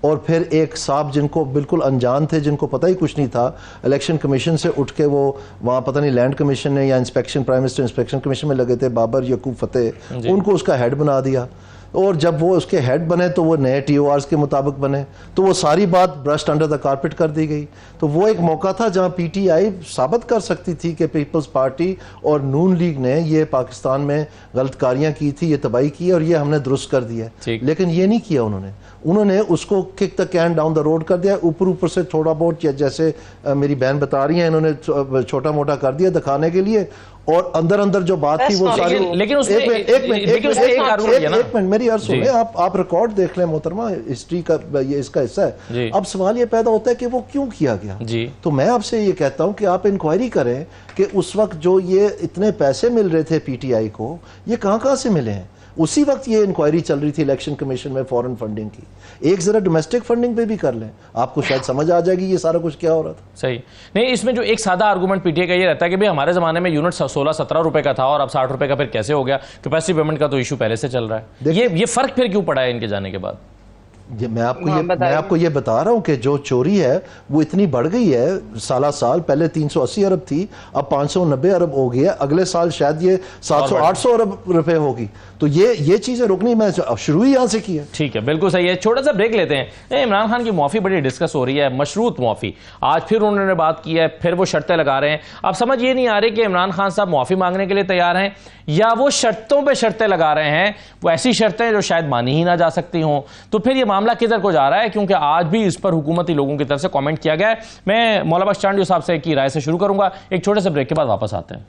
اور پھر ایک صاحب جن کو بالکل انجان تھے, جن کو پتہ ہی کچھ نہیں تھا, الیکشن کمیشن سے اٹھ کے وہ وہاں پتہ نہیں لینڈ کمیشن نے یا inspection prime minister inspection commission میں لگے تھے, بابر یعقوب فتح, ان کو اس کا ہیڈ بنا دیا. اور جب وہ اس کے ہیڈ بنے تو وہ نئے ٹی او آرز کے مطابق بنے, تو وہ ساری بات برشڈ انڈر دا کارپٹ کر دی گئی. تو وہ ایک موقع تھا جہاں پی ٹی آئی ثابت کر سکتی تھی کہ پیپلز پارٹی اور نون لیگ نے یہ پاکستان میں غلط کاریاں کی تھی, یہ تباہی کی, اور یہ ہم نے درست کر دیا. لیکن یہ نہیں کیا انہوں نے اس کو kick the can down the road کر دیا, اوپر سے تھوڑا بہت, یا جیسے میری بہن بتا رہی ہیں انہوں نے چھوٹا موٹا کر دیا دکھانے کے لیے, اور اندر جو بات تھی وہ ساری. لیکن ایک منٹ میری عرض سنیں, آپ ریکارڈ دیکھ لیں محترمہ, ہسٹری کا یہ اس کا حصہ ہے. اب سوال یہ پیدا ہوتا ہے کہ وہ کیوں کیا گیا. تو میں آپ سے یہ کہتا ہوں کہ آپ انکوائری کریں کہ اس وقت جو یہ اتنے پیسے مل رہے تھے پی ٹی آئی کو, یہ کہاں سے ملے ہیں. اسی وقت یہ انکوائری چل رہی تھی الیکشن کمیشن میں فورن فنڈنگ کی. ایک ذرا ڈومیسٹک فنڈنگ پہ بھی کر لیں, آپ کو شاید سمجھ آ جائے گی یہ سارا کچھ کیا ہو رہا تھا. صحیح نہیں, اس میں جو ایک سادہ آرگومنٹ پی ٹی آئی کا یہ رہتا ہے کہ ہمارے زمانے میں یونٹ 16-17 روپے کا تھا اور اب 60 روپے کا پھر کیسے ہو گیا. کیپیسٹی پیمنٹ کا تو ایشو پہلے سے چل رہا ہے. یہ فرق پھر کیوں پڑا ہے ان کے جانے کے بعد؟ میں آپ کو یہ بتا رہا ہوں کہ جو چوری ہے وہ اتنی بڑھ گئی ہے سالہ سال. پہلے 380 ارب تھی, اب 590 ارب ہو گئی ہے. اگلے سال شاید یہ 700-800 ارب روپے ہوگی. تو یہ چیزیں رکنی میں شروع ہی یہاں سے کی ہے. ٹھیک ہے, بالکل صحیح ہے. چھوٹا سا بریک لیتے ہیں. عمران خان کی معافی بڑی ڈسکس ہو رہی ہے, مشروط معافی. آج پھر انہوں نے بات کی ہے, پھر وہ شرطیں لگا رہے ہیں. اب سمجھ یہ نہیں آ رہی کہ عمران خان صاحب معافی مانگنے کے لیے تیار ہیں یا وہ شرطوں پہ شرطیں لگا رہے ہیں, وہ ایسی شرطیں جو شاید مانی ہی نہ جا سکتی ہوں. تو پھر یہ معاملہ کدھر کو جا رہا ہے, کیونکہ آج بھی اس پر حکومتی لوگوں کی طرف سے کامنٹ کیا گیا ہے. میں مولا بخش چانڈیو صاحب سے کی رائے سے شروع کروں گا. ایک چھوٹے سے بریک کے بعد واپس آتے ہیں.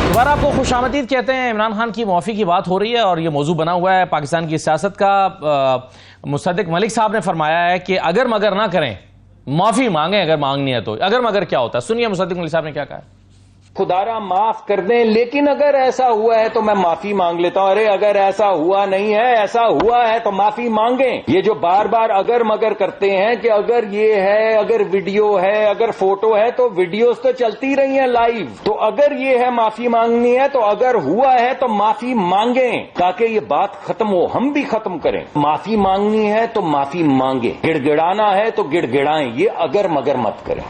دوبارہ آپ کو خوش آمدید کہتے ہیں. عمران خان کی معافی کی بات ہو رہی ہے اور یہ موضوع بنا ہوا ہے پاکستان کی سیاست کا. مصدق ملک صاحب نے فرمایا ہے کہ اگر مگر نہ کریں, معافی مانگیں اگر مانگنی ہے تو. اگر مگر کیا ہوتا ہے, سنیے مصدق ملک صاحب نے کیا کہا ہے. خدارا معاف کر دیں, لیکن اگر ایسا ہوا ہے تو میں معافی مانگ لیتا ہوں. ارے اگر ایسا ہوا نہیں ہے, ایسا ہوا ہے تو معافی مانگیں. یہ جو بار بار اگر مگر کرتے ہیں کہ اگر یہ ہے, اگر ویڈیو ہے, اگر فوٹو ہے, تو ویڈیوز تو چلتی رہی ہیں لائیو. تو اگر یہ ہے معافی مانگنی ہے تو اگر ہوا ہے تو معافی مانگیں تاکہ یہ بات ختم ہو, ہم بھی ختم کریں. معافی مانگنی ہے تو معافی مانگیں, گڑ گڑانا ہے تو گڑ گڑائیں. یہ اگر مگر مت کریں.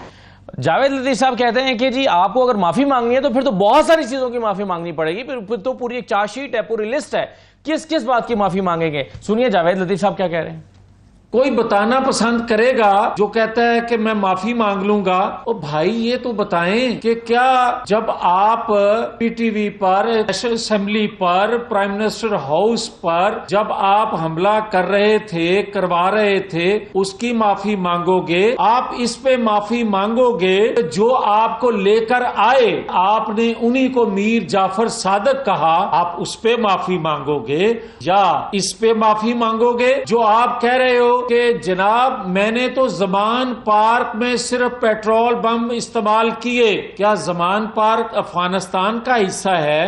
جاوید لطیف صاحب کہتے ہیں کہ جی آپ کو اگر معافی مانگنی ہے تو پھر تو بہت ساری چیزوں کی معافی مانگنی پڑے گی, پھر تو پوری ایک چارج شیٹ ہے, پوری لسٹ ہے, کس کس بات کی معافی مانگیں گے. سنیے جاوید لطیف صاحب کیا کہہ رہے ہیں. کوئی بتانا پسند کرے گا جو کہتا ہے کہ میں معافی مانگ لوں گا. او بھائی یہ تو بتائیں کہ کیا جب آپ پی ٹی وی پر, نیشنل اسمبلی پر, پرائم منسٹر ہاؤس پر جب آپ حملہ کر رہے تھے, کروا رہے تھے, اس کی معافی مانگو گے؟ آپ اس پہ معافی مانگو گے جو آپ کو لے کر آئے, آپ نے انہی کو میر جعفر صادق کہا, آپ اس پہ معافی مانگو گے یا اس پہ معافی مانگو گے جو آپ کہہ رہے ہو کہ جناب میں نے تو زمان پارک میں صرف پیٹرول بم استعمال کیے؟ کیا زمان پارک افغانستان کا حصہ ہے؟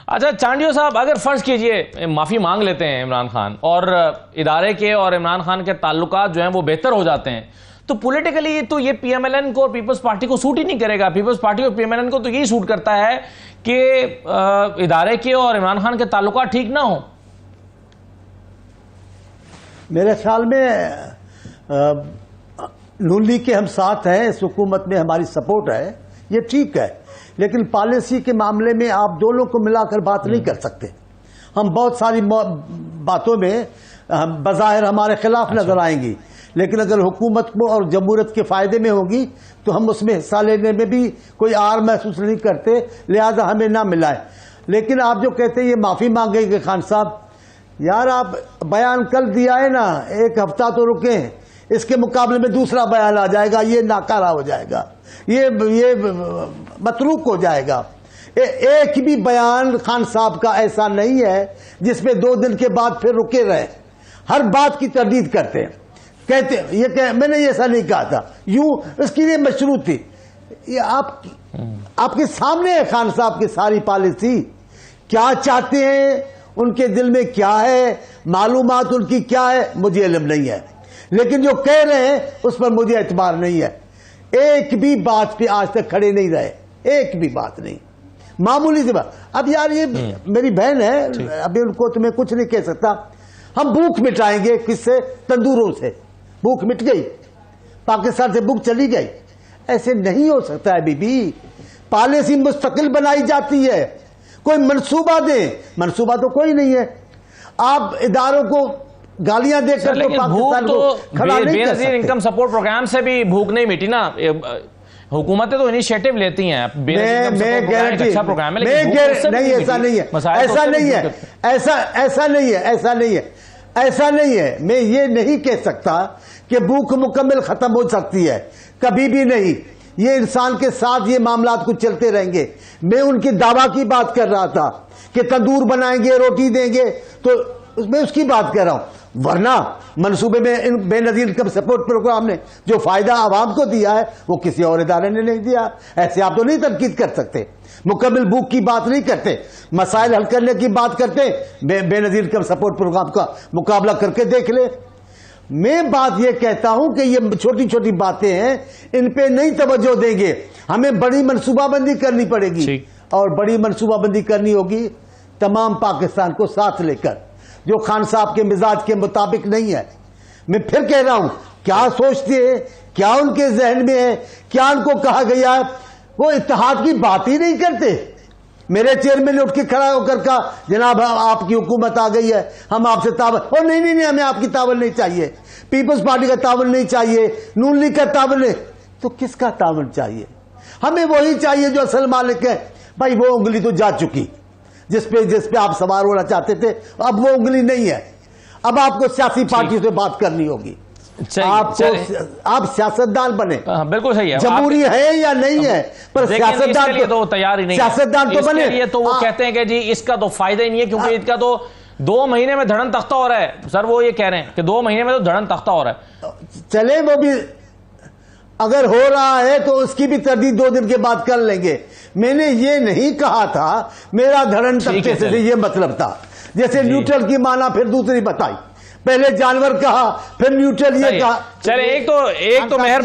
اچھا چانڈیو صاحب, اگر فرض کیجئے معافی مانگ لیتے ہیں عمران خان اور ادارے کے اور عمران خان کے تعلقات جو ہیں وہ بہتر ہو جاتے ہیں, تو پولیٹیکلی تو یہ پی ایم ایل این کو اور پیپلز پارٹی کو سوٹ ہی نہیں کرے گا. پیپلز پارٹی اور پی ایم ایل این کو تو یہی سوٹ کرتا ہے کہ ادارے کے اور عمران خان کے تعلقات ٹھیک نہ ہوں. میرے خیال میں نون لیگ کے ہم ساتھ ہیں, اس حکومت میں ہماری سپورٹ ہے, یہ ٹھیک ہے, لیکن پالیسی کے معاملے میں آپ دونوں کو ملا کر بات نہیں کر سکتے. ہم بہت ساری باتوں میں بظاہر ہمارے خلاف نظر آئیں گی, لیکن اگر حکومت کو اور جمہوریت کے فائدے میں ہوگی تو ہم اس میں حصہ لینے میں بھی کوئی آر محسوس نہیں کرتے, لہذا ہمیں نہ ملائے. لیکن آپ جو کہتے ہیں یہ معافی مانگیں گے خان صاحب, یار آپ بیان کل دیا ہے نا, ایک ہفتہ تو رکیں, اس کے مقابلے میں دوسرا بیان آ جائے گا, یہ ناکارہ ہو جائے گا, یہ متروک ہو جائے گا. ایک بھی بیان خان صاحب کا ایسا نہیں ہے جس پہ 2 دن کے بعد پھر رکے رہے. ہر بات کی تردید کرتے ہیں, کہتے یہ میں نے ایسا نہیں کہا تھا, یوں اس کی یہ مشروط تھی. یہ آپ کے سامنے ہے خان صاحب کی ساری پالیسی, کیا چاہتے ہیں, ان کے دل میں کیا ہے, معلومات ان کی کیا ہے, مجھے علم نہیں ہے, لیکن جو کہہ رہے ہیں اس پر مجھے اعتبار نہیں ہے. ایک بھی بات پہ آج تک کھڑے نہیں رہے, ایک بھی بات نہیں, معمولی سی بات. اب یار یہ میری بہن ہے, ابھی ان کو تمہیں کچھ نہیں کہہ سکتا. ہم بھوک مٹائیں گے کس سے؟ تندوروں سے. بھوک مٹ گئی, پاکستان سے بھوک چلی گئی. ایسے نہیں ہو سکتا ہے بی بی, پالیسی مستقل بنائی جاتی ہے, کوئی منصوبہ دیں. منصوبہ تو کوئی نہیں ہے. آپ اداروں کو گالیاں دے کر تو پاکستان کو کھڑا نہیں کر سکتے. انکم سپورٹ پروگرام سے بھی بھوک نہیں مٹی نا, حکومتیں تو انیشیٹیو لیتی ہیں. میں گارنٹی نہیں, ایسا نہیں ہے, ایسا نہیں ہے, ایسا نہیں ہے, ایسا نہیں ہے, ایسا نہیں ہے. میں یہ نہیں کہہ سکتا کہ بھوک مکمل ختم ہو سکتی ہے, کبھی بھی نہیں. یہ انسان کے ساتھ یہ معاملات کچھ چلتے رہیں گے. میں ان کی دعویٰ کی بات کر رہا تھا کہ تندور بنائیں گے, روٹی دیں گے, تو میں اس کی بات کر رہا ہوں. ورنہ منصوبے میں بے نظیر انکم سپورٹ پروگرام نے جو فائدہ عوام کو دیا ہے وہ کسی اور ادارے نے نہیں دیا. ایسے آپ تو نہیں تنقید کر سکتے. مکمل بھوک کی بات نہیں کرتے, مسائل حل کرنے کی بات کرتے. بے نظیر انکم سپورٹ پروگرام کا مقابلہ کر کے دیکھ لے. میں بات یہ کہتا ہوں کہ یہ چھوٹی چھوٹی باتیں ہیں, ان پہ نہیں توجہ دیں گے. ہمیں بڑی منصوبہ بندی کرنی پڑے گی, اور بڑی منصوبہ بندی کرنی ہوگی تمام پاکستان کو ساتھ لے کر, جو خان صاحب کے مزاج کے مطابق نہیں ہے. میں پھر کہہ رہا ہوں, کیا سوچتے ہیں, کیا ان کے ذہن میں ہے, کیا ان کو کہا گیا ہے, وہ اتحاد کی بات ہی نہیں کرتے. میرے چیئرمین نے اٹھ کے کھڑا ہو کر کہا جناب آپ کی حکومت آ گئی ہے, ہم آپ سے تعاون, اور نہیں ہمیں آپ کی تعاون نہیں چاہیے, پیپلز پارٹی کا تعاون نہیں چاہیے, نون لیگ کا تعاون نہیں. تو کس کا تعاون چاہیے؟ ہمیں وہی چاہیے جو اصل مالک ہے. بھائی وہ انگلی تو جا چکی جس پہ آپ سوار ہونا چاہتے تھے, اب وہ انگلی نہیں ہے. اب آپ کو سیاسی پارٹی سے بات کرنی ہوگی. آپ سیاستدان بنے, بالکل صحیح ہے, جمہوری ہے یا نہیں ہے, پر سیاستدان تو تیار ہی نہیں, سیاستدان تو بنے. تو وہ کہتے ہیں کہ جی اس کا تو فائدہ ہی نہیں ہے, کیونکہ اس کا تو 2 مہینے میں دھڑن تختہ ہو رہا ہے. سر وہ یہ کہہ رہے ہیں کہ 2 مہینے میں تو دھڑن تختہ ہو رہا ہے. چلے وہ بھی اگر ہو رہا ہے تو اس کی بھی تردید 2 دن کے بعد کر لیں گے. میں نے یہ نہیں کہا تھا, میرا دھڑن تختے سے یہ مطلب تھا. جیسے نیوٹرل کی معنی پھر دوسری بتائی, پہلے جانور کہا پھر نیوٹرل یہ کہا. چلے ایک تو مہر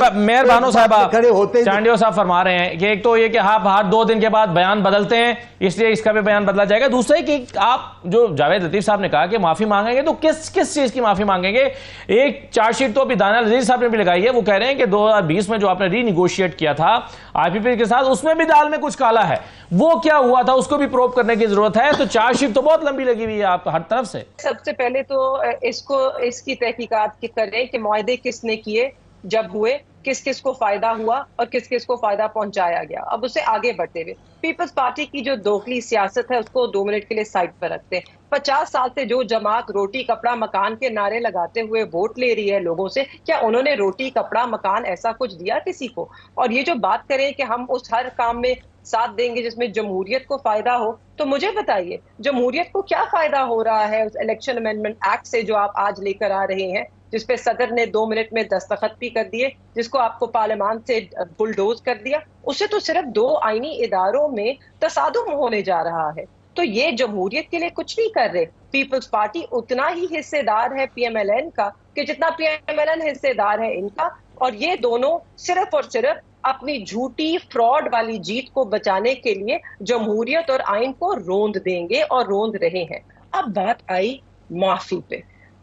بانو صاحبہ چانڈیو صاحب فرما رہے ہیں کہ ایک تو یہ کہ آپ ہر 2 دن کے بعد بیان بدلتے ہیں, اس لیے اس کا بھی بیان بدلا جائے گا. دوسرا ہے کہ آپ جو جاوید لطیف صاحب نے کہا کہ معافی مانگیں گے, تو کس چیز کی معافی مانگیں گے؟ ایک چارج شیٹ تو ابھی دانیال عزیز صاحب نے بھی لگائی ہے, وہ کہہ رہے ہیں کہ 2020 میں جو آپ نے ری نیگوشیٹ کیا تھا آئی پی پی کے ساتھ, اس میں بھی دال میں کچھ کالا ہے. وہ کیا ہوا تھا اس کو بھی پروب کرنے کی ضرورت ہے. تو چارج شیٹ تو بہت لمبی لگی ہوئی ہے آپ ہر طرف سے. سب سے پہلے تو اس کی تحقیقات کریں کہ معاہدے کس نے کیے, جب ہوئے, کس کس کو فائدہ ہوا اور کس کس کو فائدہ پہنچایا گیا. اب اسے آگے بڑھتے ہوئے پیپلز پارٹی کی جو دوگلی سیاست ہے اس کو 2 منٹ کے لیے سائڈ پر رکھتے ہیں. 50 سال سے جو جماعت روٹی کپڑا مکان کے نعرے لگاتے ہوئے ووٹ لے رہی ہے لوگوں سے, کیا انہوں نے روٹی کپڑا مکان ایسا کچھ دیا کسی کو؟ اور یہ جو بات کریں کہ ہم اس ہر کام میں ساتھ دیں گے جس میں جمہوریت کو فائدہ ہو, تو مجھے بتائیے جمہوریت کو کیا فائدہ ہو رہا ہے اس الیکشن امینڈمنٹ ایکٹ سے جو آپ آج لے کر آ رہے ہیں, جس پہ صدر نے 2 منٹ میں دستخط بھی کر دیے, جس کو آپ کو پارلیمان سے بلڈوز کر دیا. اسے تو صرف 2 آئینی اداروں میں تصادم ہونے جا رہا ہے. تو یہ جمہوریت کے لیے کچھ نہیں کر رہے. پیپلز پارٹی اتنا ہی حصے دار ہے پی ایم ایل این کا کہ جتنا پی ایم ایل این حصے دار ہے ان کا, اور یہ دونوں صرف اور صرف اپنی جھوٹی فراڈ والی جیت کو بچانے کے لیے جمہوریت اور آئین کو روند دیں گے اور روند رہے ہیں. اب بات آئی معافی پہ,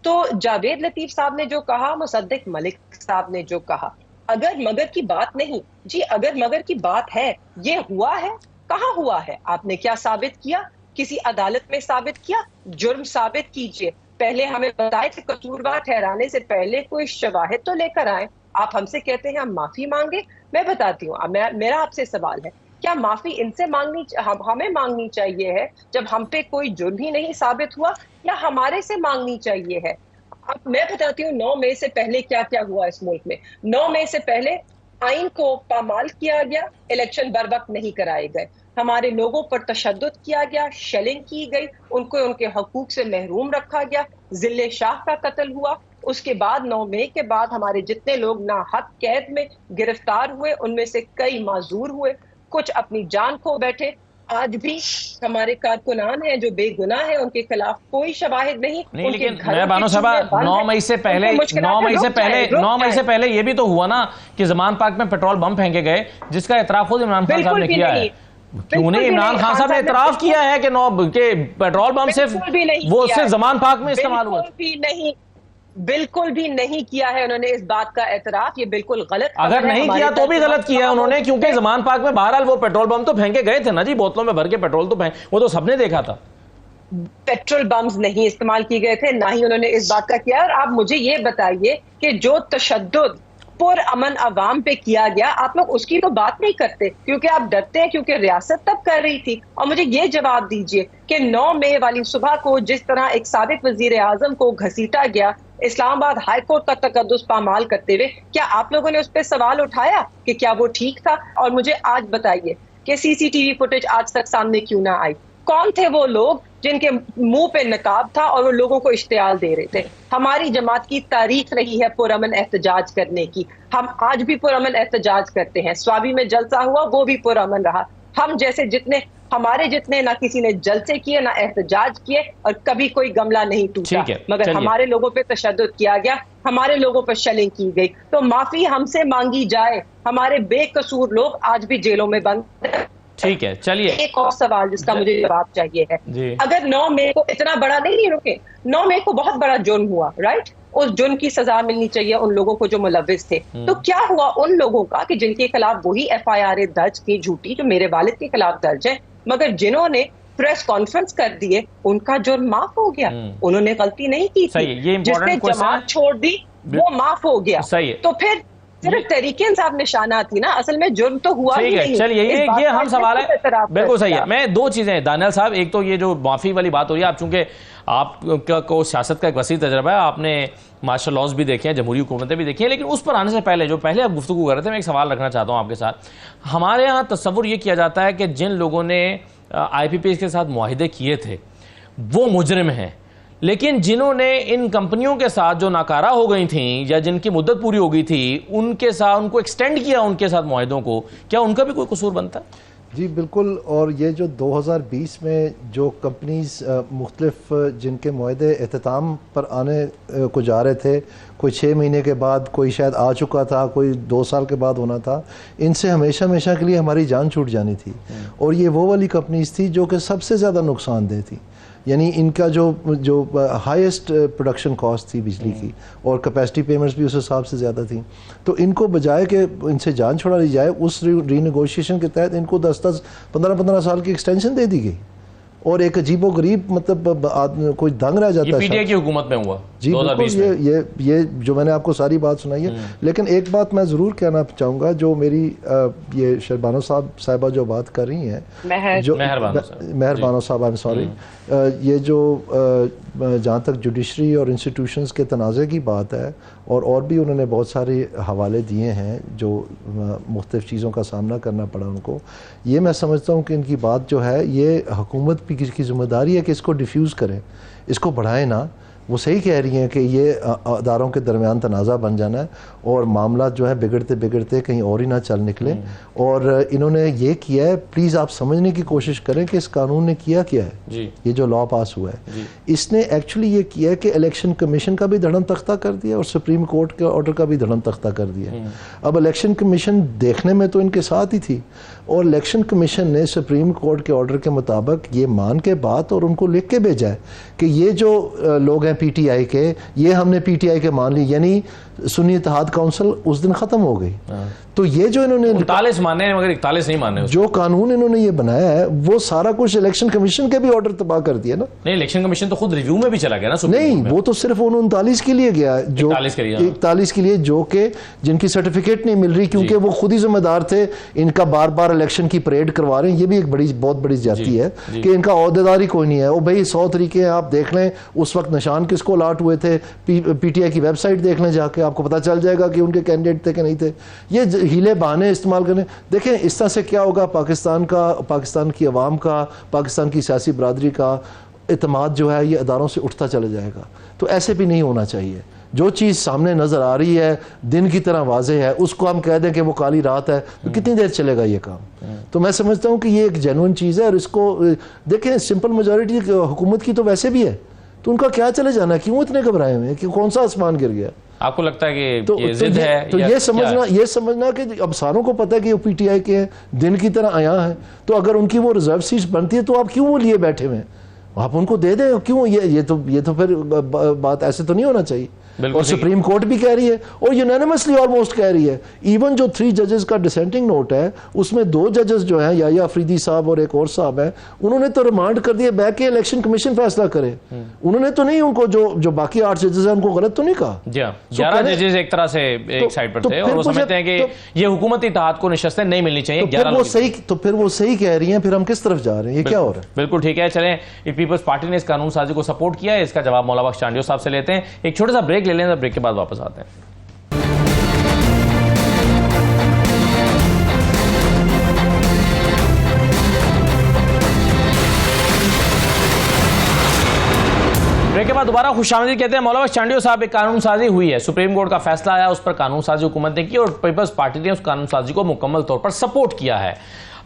تو جاوید لطیف صاحب نے جو کہا, مصدق ملک صاحب نے جو کہا, اگر مگر کی بات نہیں جی, اگر مگر کی بات ہے, یہ ہوا ہے, کہاں ہوا ہے, آپ نے کیا ثابت کیا؟ کسی عدالت میں ثابت کیا؟ جرم ثابت کیجئے. پہلے ہمیں بتائے کہ قصوروار ٹھہرانے سے پہلے کوئی شواہد تو لے کر آئیں. آپ ہم سے کہتے ہیں ہم معافی مانگے. میں بتاتی ہوں, میرا آپ سے سوال ہے, کیا معافی ان سے ہمیں مانگنی چاہیے ہے جب ہم پہ کوئی جرم ہی نہیں ثابت ہوا, یا ہمارے سے مانگنی چاہیے ہے؟ اب میں بتاتی ہوں 9 مئی سے پہلے کیا کیا ہوا اس ملک میں. 9 مئی سے پہلے آئین کو پامال کیا گیا, الیکشن بر وقت نہیں کرائے گئے, ہمارے لوگوں پر تشدد کیا گیا, شیلنگ کی گئی, ان کو ان کے حقوق سے محروم رکھا گیا, ذل شاہ کا قتل ہوا. اس کے بعد 9 مئی کے بعد ہمارے جتنے لوگ ناحق قید میں گرفتار ہوئے, ان میں سے کئی معذور ہوئے, کچھ اپنی جان کھو بیٹھے. آج بھی ہمارے کارکنان ہیں جو بے گناہ ہیں, ان کے خلاف کوئی شواہد نہیں. لیکن میں بانو صاحبہ 9 مئی سے پہلے یہ بھی تو ہوا نا کہ زمان پارک میں پیٹرول بم پھینکے گئے, جس کا اعتراف خود عمران خان صاحب نے کیا ہے. کیوں نہیں عمران خان صاحب نے اعتراف کیا ہے کہ پیٹرول بم صرف وہ صرف زمان پارک میں استعمال ہوا؟ بالکل بھی نہیں کیا ہے انہوں نے اس بات کا اعتراف. یہ بالکل غلط. اگر نہیں کیا تو بھی غلط کیا ہے انہوں نے, کیونکہ زمان پارک میں بہرحال وہ پیٹرول بم تو پھینکے گئے تھے نا جی, بوتلوں میں بھر کے پیٹرول تو وہ تو سب نے دیکھا تھا. پیٹرول بمز نہیں استعمال کیے گئے تھے, نہ ہی انہوں نے اس بات کا کیا. اور آپ مجھے یہ بتائیے کہ جو تشدد پر امن عوام پہ کیا گیا, آپ لوگ اس کی تو بات نہیں کرتے کیونکہ آپ ڈرتے ہیں, کیونکہ ریاست تب کر رہی تھی. اور مجھے یہ جواب دیجئے کہ 9 مئی والی صبح کو جس طرح ایک سابق وزیر اعظم کو گھسیٹا گیا اسلام آباد ہائی کورٹ کا تقدس پامال کرتے ہوئے, کیا آپ لوگوں نے اس پہ سوال اٹھایا کہ کیا وہ ٹھیک تھا؟ اور مجھے آج بتائیے کہ سی سی ٹی وی فوٹیج آج تک سامنے کیوں نہ آئی؟ کون تھے وہ لوگ جن کے منہ پہ نقاب تھا اور وہ لوگوں کو اشتعال دے رہے تھے؟ ہماری جماعت کی تاریخ رہی ہے پرامن احتجاج کرنے کی, ہم آج بھی پرامن احتجاج کرتے ہیں. سوابی میں جلسہ ہوا وہ بھی پرامن رہا. ہم جیسے ہمارے جتنے نہ کسی نے جلسے کیے نہ احتجاج کیے, اور کبھی کوئی گملہ نہیں ٹوٹا, مگر ہمارے لوگوں پہ تشدد کیا گیا, ہمارے لوگوں پر شیلنگ کی گئی. تو معافی ہم سے مانگی جائے, ہمارے بے قصور لوگ آج بھی جیلوں میں بند. ٹھیک ہے, چلیے ایک اور سوال جس کا مجھے جواب چاہیے ہے. اگر 9 مئی کو اتنا بڑا نہیں رکے, 9 مئی کو بہت بڑا جرم ہوا, رائٹ, اس جرم کی سزا ملنی چاہیے ان لوگوں کو جو ملوث تھے. تو کیا ہوا ان لوگوں کا کہ جن کے خلاف وہی ایف آئی آر درج کی جھوٹی جو میرے والد کے خلاف درج ہے, مگر جنہوں نے پریس کانفرنس کر دیے ان کا جرم معاف ہو گیا؟ انہوں نے غلطی نہیں کی تھی, جس نے جماعت چھوڑ دی وہ معاف ہو گیا. تو پھر صرف تحریک انصاف نشانہ تھی نا، اصل میں جرم تو ہوا ہی نہیں. چلیے یہ ہم سوال ہے، بالکل صحیح ہے. میں دو چیزیں دانیال صاحب، ایک تو یہ جو معافی والی بات ہو رہی ہے، آپ چونکہ آپ کو سیاست کا ایک وسیع تجربہ ہے، آپ نے مارشل لاز بھی دیکھے ہیں، جمہوری حکومتیں بھی دیکھی ہیں، لیکن اس پر آنے سے پہلے جو پہلے آپ گفتگو کر رہے تھے، میں ایک سوال رکھنا چاہتا ہوں آپ کے ساتھ. ہمارے ہاں تصور یہ کیا جاتا ہے کہ جن لوگوں نے آئی پی پی ایس کے ساتھ معاہدے کیے تھے وہ مجرم ہیں، لیکن جنہوں نے ان کمپنیوں کے ساتھ جو ناکارہ ہو گئی تھیں یا جن کی مدت پوری ہو گئی تھی ان کے ساتھ، ان کو ایکسٹینڈ کیا ان کے ساتھ معاہدوں کو، کیا ان کا بھی کوئی قصور بنتا ہے؟ جی بالکل. اور یہ جو 2020 میں جو کمپنیز مختلف جن کے معاہدے اختتام پر آنے کو جا رہے تھے، کوئی 6 مہینے کے بعد، کوئی شاید آ چکا تھا، کوئی 2 سال کے بعد ہونا تھا، ان سے ہمیشہ کے لیے ہماری جان چھوٹ جانی تھی. اور یہ وہ والی کمپنیز تھی جو کہ سب سے زیادہ نقصان دہ تھی. یعنی ان کا جو ہائیسٹ پروڈکشن کاسٹ تھی بجلی کی، اور کیپیسٹی پیمنٹس بھی اس حساب سے زیادہ تھیں، تو ان کو بجائے کہ ان سے جان چھڑا لی جائے، اس ری نیگوشیشن کے تحت ان کو 10-15 سال کی ایکسٹینشن دے دی گئی. اور ایک عجیب و غریب مطلب کوئی دنگ رہ جاتا ہے. یہ پی ٹی آئی کی حکومت میں ہوا جی بالکل. یہ جو میں نے آپ کو ساری بات سنائی ہے، لیکن ایک بات میں ضرور کہنا چاہوں گا، جو میری یہ شہربانو صاحبہ جو بات کر رہی ہیں، مہربانو صاحب سوری، یہ جو جہاں تک جوڈیشری اور انسٹیٹیوشنز کے تنازع کی بات ہے، اور بھی انہوں نے بہت سارے حوالے دیے ہیں جو مختلف چیزوں کا سامنا کرنا پڑا ان کو. یہ میں سمجھتا ہوں کہ ان کی بات جو ہے، یہ حکومت بھی کی ذمہ داری ہے کہ اس کو ڈیفیوز کریں، اس کو بڑھائیں نہ. وہ صحیح کہہ رہی ہیں کہ یہ اداروں کے درمیان تنازع بن جانا ہے، اور معاملات جو ہے بگڑتے کہیں اور ہی نہ چل نکلے. اور انہوں نے یہ کیا ہے، پلیز آپ سمجھنے کی کوشش کریں کہ اس قانون نے کیا ہے. یہ جو لا پاس ہوا ہے، اس نے ایکچولی یہ کیا ہے کہ الیکشن کمیشن کا بھی دھڑم تختہ کر دیا اور سپریم کورٹ کے آرڈر کا بھی دھڑم تختہ کر دیا. اب الیکشن کمیشن دیکھنے میں تو ان کے ساتھ ہی تھی، اور الیکشن کمیشن نے سپریم کورٹ کے آرڈر کے مطابق یہ مان کے بات اور ان کو لکھ کے بھیجا ہے کہ یہ جو لوگ ہیں پی ٹی آئی کے، یہ ہم نے پی ٹی آئی کے مان لی. یعنی سنی اتحاد کونسل اس دن ختم ہو گئی. تو یہ جو انہوں نے 39 ماننے مگر 41 نہیں ماننے، جو قانون انہوں نے یہ بنایا ہے، وہ سارا کچھ الیکشن کمیشن کے بھی آرڈر تباہ کر دیا نا. نہیں، الیکشن کمیشن تو خود ریویو میں بھی چلا گیا نا. نہیں، وہ تو صرف 39 کے لیے گیا، جو 41 کے لیے، جو کہ جن کی سرٹیفکیٹ نہیں مل رہی، کیونکہ وہ خود ہی ذمہ دار تھے. ان کا بار بار الیکشن کی پریڈ کروا رہے ہیں. یہ بھی ایک بہت بڑی زیادتی ہے کہ ان کا عہدیدار ہی کوئی نہیں ہے. وہ بھائی 100 طریقے ہیں، آپ دیکھ لیں اس وقت نشان کس کو الاٹ ہوئے تھے، پی ٹی آئی کی ویب سائٹ دیکھ لیں جا کے، آپ کو پتہ چل جائے گا کہ ان کے کینڈیڈیٹ تھے کہ نہیں تھے. یہ ہیلے بہانے استعمال کریں. دیکھیں اس طرح سے کیا ہوگا، پاکستان کی عوام کا، پاکستان کی سیاسی برادری کا اعتماد جو ہے یہ اداروں سے اٹھتا چلا جائے گا. تو ایسے بھی نہیں ہونا چاہیے. جو چیز سامنے نظر آ رہی ہے، دن کی طرح واضح ہے، اس کو ہم کہہ دیں کہ وہ کالی رات ہے، تو کتنی دیر چلے گا یہ کام؟ تو میں سمجھتا ہوں کہ یہ ایک جینوئن چیز ہے. اور اس کو دیکھیں، سمپل میجورٹی حکومت کی تو ویسے بھی ہے، تو ان کا کیا چلے جانا ہے؟ کیوں اتنے گھبرائے ہوئے ہیں کہ کون سا آسمان گر گیا؟ آپ کو لگتا ہے کہ یہ ضد ہے؟ تو یہ سمجھنا کہ اب ساروں کو پتہ ہے کہ وہ پی ٹی آئی کے ہیں، دن کی طرح آیا ہیں، تو اگر ان کی وہ ریزرو سیٹس بنتی ہے تو آپ کیوں وہ لیے بیٹھے ہوئے ہیں؟ آپ ان کو دے دیں. کیوں؟ یہ تو پھر بات ایسے تو نہیں ہونا چاہیے. اور سپریم کورٹ بھی کہہ رہی ہے، اور یونینیمسلی آلموسٹ کہہ رہی ہے. ایون جو 3 ججز کا ڈسینٹنگ نوٹ ہے، اس میں 2 ججز جو ہیں، یا افریدی صاحب اور ایک اور صاحب ہیں، انہوں نے تو ریمانڈ کر دیا بیک کے الیکشن کمیشن فیصلہ کرے. انہوں نے تو نہیں ان کو جو باقی 8 ججز ہیں ان کو غلط تو نہیں کہا. جی ہاں، 11 ججز ایک طرح سے ایک سائڈ پر تھے، اور وہ سمجھتے ہیں کہ یہ حکومتی اتحاد کو نشستیں نہیں ملنی چاہیے. تو پھر وہ صحیح کہہ رہی ہیں. پھر ہم کس طرف جا رہے ہیں؟ یہ کیا ہو رہا ہے؟ بالکل ٹھیک ہے. چلیں، پیپلز پارٹی نے اس قانون سازی کو سپورٹ کیا ہے، اس کا جواب مولا بخش چانڈیو صاحب سے لیتے ہیں. ایک چھوٹا سا بریک لے لیں، بریک کے بعد واپس آتے ہیں. بریک کے بعد دوبارہ خوش آمدید کہتے ہیں. مولا بخش چانڈیو صاحب، ایک قانون سازی ہوئی ہے، سپریم کورٹ کا فیصلہ آیا، اس پر قانون سازی حکومت نے کی، اور پیپلز پارٹی نے اس قانون سازی کو مکمل طور پر سپورٹ کیا ہے.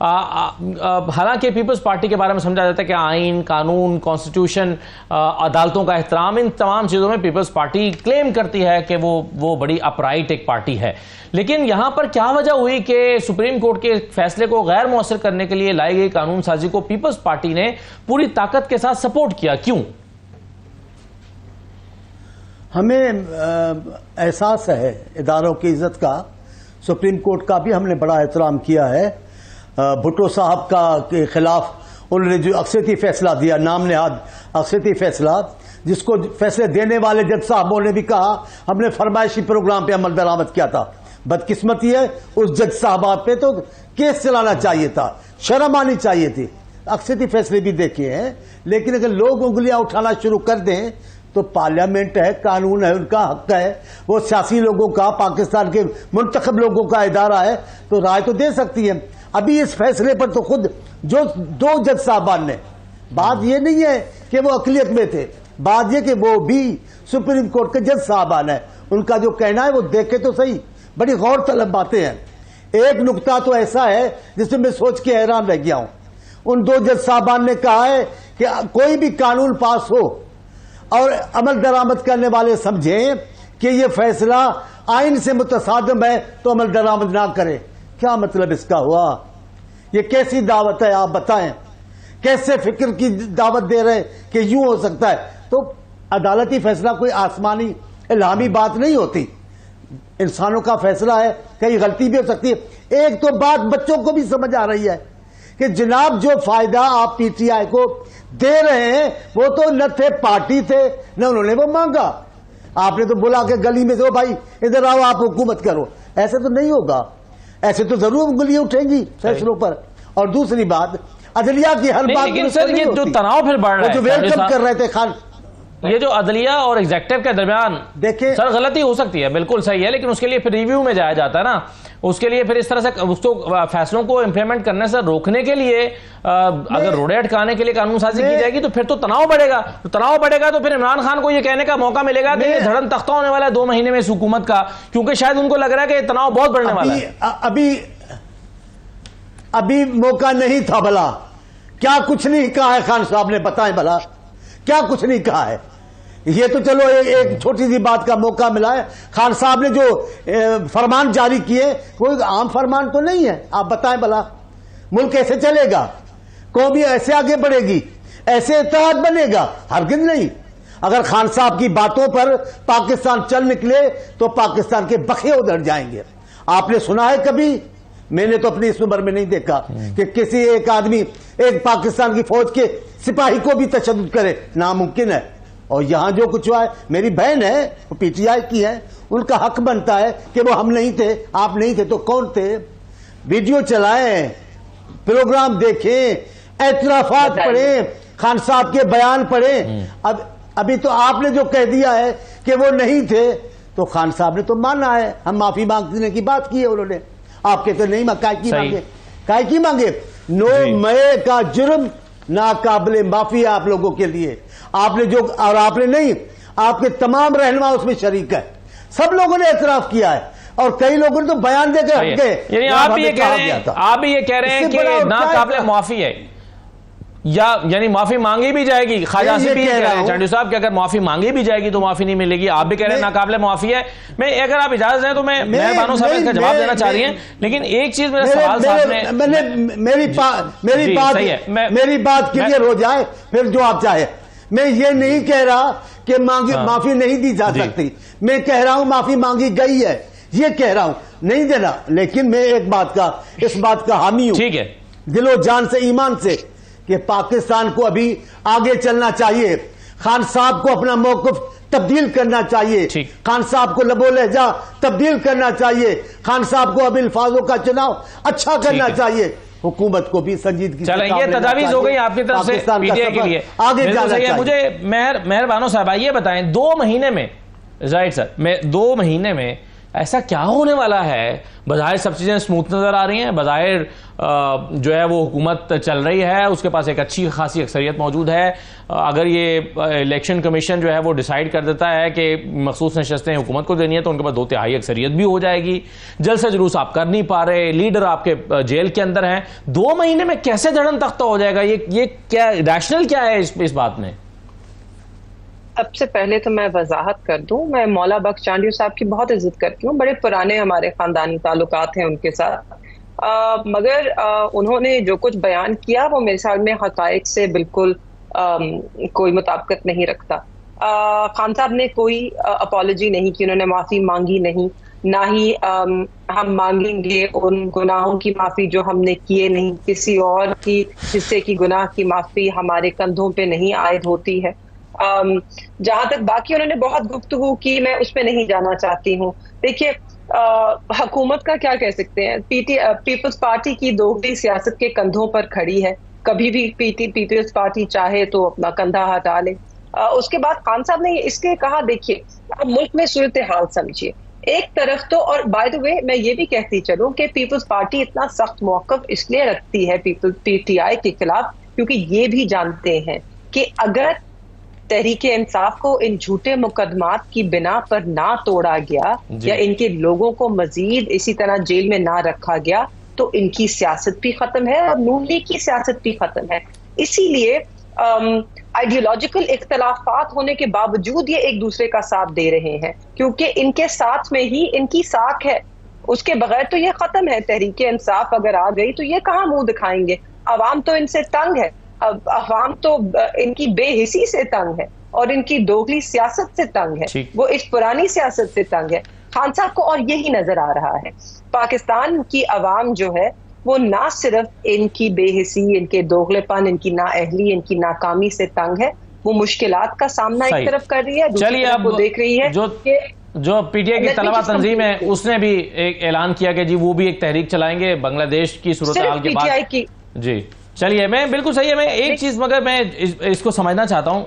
حالانکہ پیپلز پارٹی کے بارے میں سمجھا جاتا ہے کہ آئین، قانون، کانسٹیٹیوشن، عدالتوں کا احترام، ان تمام چیزوں میں پیپلز پارٹی کلیم کرتی ہے کہ وہ بڑی اپرائٹ ایک پارٹی ہے. لیکن یہاں پر کیا وجہ ہوئی کہ سپریم کورٹ کے فیصلے کو غیر مؤثر کرنے کے لیے لائی گئی قانون سازی کو پیپلز پارٹی نے پوری طاقت کے ساتھ سپورٹ کیا؟ کیوں؟ ہمیں احساس ہے اداروں کی عزت کا. سپریم کورٹ کا بھی ہم نے بڑا احترام کیا ہے. بھٹو صاحب کے خلاف انہوں نے جو اکثریتی فیصلہ دیا، نام نہاد اکثریتی فیصلہ، جس کو فیصلے دینے والے جج صاحبوں نے بھی کہا ہم نے فرمائشی پروگرام پہ عمل درآمد کیا تھا. بدقسمتی ہے اس جج صاحبہ پہ تو کیس چلانا چاہیے تھا, شرم آنی چاہیے تھی. اکثریتی فیصلے بھی دیکھے ہیں, لیکن اگر لوگ انگلیاں اٹھانا شروع کر دیں تو پارلیمنٹ ہے, قانون ہے, ان کا حق ہے, وہ سیاسی لوگوں کا, پاکستان کے منتخب لوگوں کا ادارہ ہے, تو رائے تو دے سکتی ہے. ابھی اس فیصلے پر تو خود جو 2 جج صاحبان نے, بات یہ نہیں ہے کہ وہ اقلیت میں تھے, بات یہ کہ وہ بھی سپریم کورٹ کے جج صاحبان ہیں, ان کا جو کہنا ہے وہ دیکھے تو صحیح, بڑی غور طلب باتیں ہیں. ایک نقطہ تو ایسا ہے جس میں سوچ کے حیران رہ گیا ہوں. ان 2 جج صاحبان نے کہا ہے کہ کوئی بھی قانون پاس ہو اور عمل درآمد کرنے والے سمجھیں کہ یہ فیصلہ آئین سے متصادم ہے تو عمل درآمد نہ کرے. کیا مطلب اس کا ہوا؟ یہ کیسی دعوت ہے آپ بتائیں؟ کیسے فکر کی دعوت دے رہے کہ یوں ہو سکتا ہے؟ تو عدالتی فیصلہ کوئی آسمانی الہامی بات نہیں ہوتی, انسانوں کا فیصلہ ہے, کئی غلطی بھی ہو سکتی ہے. ایک تو بات بچوں کو بھی سمجھ آ رہی ہے کہ جناب جو فائدہ آپ پی ٹی آئی کو دے رہے ہیں وہ تو نہ تھے پارٹی تھے نہ انہوں نے وہ مانگا, آپ نے تو بلا کے گلی میں سے بھائی ادھر آؤ آپ حکومت کرو, ایسے تو نہیں ہوگا. ایسے تو ضرور انگلیاں اٹھیں گی فیصلوں پر. اور دوسری بات, عدلیہ کی ہر بات لیکن سر یہ جو تناؤ پھر بڑھ رہا ہے, جو ویلکم کر رہے تھے خان, یہ جو عدلیہ اور ایگزیکٹو کے درمیان دیکھیں سر غلطی ہو سکتی ہے, بالکل صحیح ہے, لیکن اس کے لیے پھر ریویو میں جایا جاتا ہے نا, اس کے لیے پھر اس طرح سے اس کو فیصلوں کو امپلیمنٹ کرنے سے روکنے کے لیے اگر روڑے اٹکانے کے لیے قانون سازی کی جائے گی تو پھر تو تناؤ بڑھے گا. تناؤ بڑھے گا تو پھر عمران خان کو یہ کہنے کا موقع ملے گا کہ یہ دھڑن تختہ ہونے والا ہے 2 مہینے میں اس حکومت کا, کیونکہ شاید ان کو لگ رہا ہے کہ یہ تناؤ بہت بڑھنے والا ہے. ابھی موقع نہیں تھا بھلا, کیا کچھ نہیں کہا ہے خان صاحب نے, بتائیں بھلا کیا کچھ نہیں کہا ہے. یہ تو چلو ایک چھوٹی سی بات کا موقع ملا ہے. خان صاحب نے جو فرمان جاری کیے کوئی عام فرمان تو نہیں ہے, آپ بتائیں بھلا ملک ایسے چلے گا, قوم ایسے آگے بڑھے گی, ایسے اتحاد بنے گا؟ ہرگز نہیں. اگر خان صاحب کی باتوں پر پاکستان چل نکلے تو پاکستان کے بخے ادھر جائیں گے. آپ نے سنا ہے کبھی؟ میں نے تو اپنی اس عمر میں نہیں دیکھا کہ کسی ایک آدمی ایک پاکستان کی فوج کے سپاہی کو بھی تشدد کرے, ناممکن ہے. اور یہاں جو کچھ ہوا ہے, میری بہن ہے وہ پی ٹی آئی کی ہے, ان کا حق بنتا ہے کہ وہ ہم نہیں تھے, آپ نہیں تھے تو کون تھے؟ ویڈیو چلائیں, پروگرام دیکھیں, اعترافات پڑھیں, خان صاحب کے بیان پڑھیں. ابھی تو آپ نے جو کہہ دیا ہے کہ وہ نہیں تھے تو خان صاحب نے تو مانا ہے, ہم معافی مانگنے کی بات کی ہے انہوں نے. آپ کہتے نہیں کائے کی مانگے. 9 مئی کا جرم ناقابل معافی ہے آپ لوگوں کے لیے. آپ نے جو, اور آپ نے نہیں, آپ کے تمام رہنما اس میں شریک ہے, سب لوگوں نے اعتراف کیا ہے, اور کئی لوگوں نے تو بیان دے کے ہٹ گئے. یعنی آپ بھی یہ کہہ رہے ہیں کہ ناقابل معافی ہے, یعنی معافی مانگی بھی جائے گی. خواجہ آصف بھی کہہ رہے ہیں چانڈیو صاحب کہ اگر معافی مانگی بھی جائے گی تو معافی نہیں ملے گی. آپ بھی کہہ رہے ہیں ناقابل معافی ہے. میں اگر آپ اجازت دیں تو میں بانو صاحب اس کا جواب دینا چاہ رہی ہیں, لیکن ایک چیز میرا سوال صاحب میری بات کلیئر ہو جائے پھر جو آپ چاہے. میں یہ نہیں کہہ رہا کہ معافی نہیں دی جا سکتی, میں کہہ رہا ہوں معافی مانگی گئی ہے, یہ کہہ رہا ہوں, نہیں دینا. لیکن میں ایک بات کا, اس بات کا حامی ہوں, ٹھیک ہے, دل و جان سے, ایمان سے, کہ پاکستان کو ابھی آگے چلنا چاہیے. خان صاحب کو اپنا موقف تبدیل کرنا چاہیے, خان صاحب کو لب و لہجہ تبدیل کرنا چاہیے, خان صاحب کو اب الفاظوں کا چناؤ اچھا کرنا چاہیے, حکومت کو بھی سنجیدگی. چلیں یہ تجاویز ہو گئی آپ کی طرف سے پی ٹی آئی کے لیے, آگے جانا چاہیے. مجھے مہربانو صاحبہ یہ بتائیں 2 مہینے میں, رائٹ سر, 2 مہینے میں ایسا کیا ہونے والا ہے؟ بظاہر سب چیزیں سموتھ نظر آ رہی ہیں, بظاہر جو ہے وہ حکومت چل رہی ہے, اس کے پاس ایک اچھی خاصی اکثریت موجود ہے. اگر یہ الیکشن کمیشن جو ہے وہ ڈیسائیڈ کر دیتا ہے کہ مخصوص نشستیں حکومت کو دینی ہے تو ان کے پاس 2/3 اکثریت بھی ہو جائے گی. جلد سے جلوس آپ کر نہیں پا رہے, لیڈر آپ کے جیل کے اندر ہیں. 2 مہینے میں کیسے دھڑن تختہ ہو جائے گا؟ یہ کیا ریشنل کیا ہے اس بات میں؟ سب سے پہلے تو میں وضاحت کر دوں, میں مولا بخش چانڈیو صاحب کی بہت عزت کرتی ہوں, بڑے پرانے ہمارے خاندانی تعلقات ہیں ان کے ساتھ, مگر انہوں نے جو کچھ بیان کیا وہ میرے خیال میں حقائق سے بالکل کوئی مطابقت نہیں رکھتا. خان صاحب نے کوئی اپالوجی نہیں کی, انہوں نے معافی مانگی نہیں, نہ ہی ہم مانگیں گے ان گناہوں کی معافی جو ہم نے کیے نہیں. کسی اور کی حصے کی گناہ کی معافی ہمارے کندھوں پہ نہیں عائد ہوتی ہے. جہاں تک باقی انہوں نے بہت گفتگو کی, میں اس پہ نہیں جانا چاہتی ہوں. دیکھیے حکومت کا کیا کہہ سکتے ہیں، پیپلز پارٹی کی دوگلی سیاست کے کندھوں پر کھڑی ہے. کبھی بھی پیپلز پارٹی چاہے تو اپنا کندھا ہٹا لے. اس کے بعد خان صاحب نے اس کے کہا دیکھیے اب ملک میں صورتحال سمجھیے. ایک طرف تو، اور بائی دا وے میں یہ بھی کہتی چلوں کہ پیپلز پارٹی اتنا سخت موقف اس لیے رکھتی ہے پی ٹی آئی کے خلاف کیونکہ یہ بھی جانتے ہیں کہ اگر تحریک انصاف کو ان جھوٹے مقدمات کی بنا پر نہ توڑا گیا یا ان کے لوگوں کو مزید اسی طرح جیل میں نہ رکھا گیا تو ان کی سیاست بھی ختم ہے اور نون لیگ کی سیاست بھی ختم ہے. اسی لیے آئیڈیولوجیکل اختلافات ہونے کے باوجود یہ ایک دوسرے کا ساتھ دے رہے ہیں کیونکہ ان کے ساتھ میں ہی ان کی ساکھ ہے. اس کے بغیر تو یہ ختم ہے. تحریک انصاف اگر آ گئی تو یہ کہاں منہ دکھائیں گے؟ عوام تو ان سے تنگ ہے. عوام تو ان کی بے حسی سے تنگ ہے اور ان کی دوگلی سیاست سے تنگ ہے. وہ اس پرانی سیاست سے تنگ ہے. خان صاحب کو اور یہی نظر آ رہا ہے. پاکستان کی عوام جو ہے وہ نہ صرف ان کی بے حسی، ان کے دوغلے پن، ان کی نااہلی، ان کی ناکامی سے تنگ ہے، وہ مشکلات کا سامنا ایک طرف کر رہی ہے، دوسری طرف وہ دیکھ رہی ہے جو پی ٹی آئی کی طلبہ تنظیم ہے اس نے بھی ایک اعلان کیا کہ جی وہ بھی ایک تحریک چلائیں گے بنگلہ دیش کی صورتحال کے بعد. جی چلیے، میں بالکل صحیح ہے. میں ایک چیز مگر میں اس کو سمجھنا چاہتا ہوں.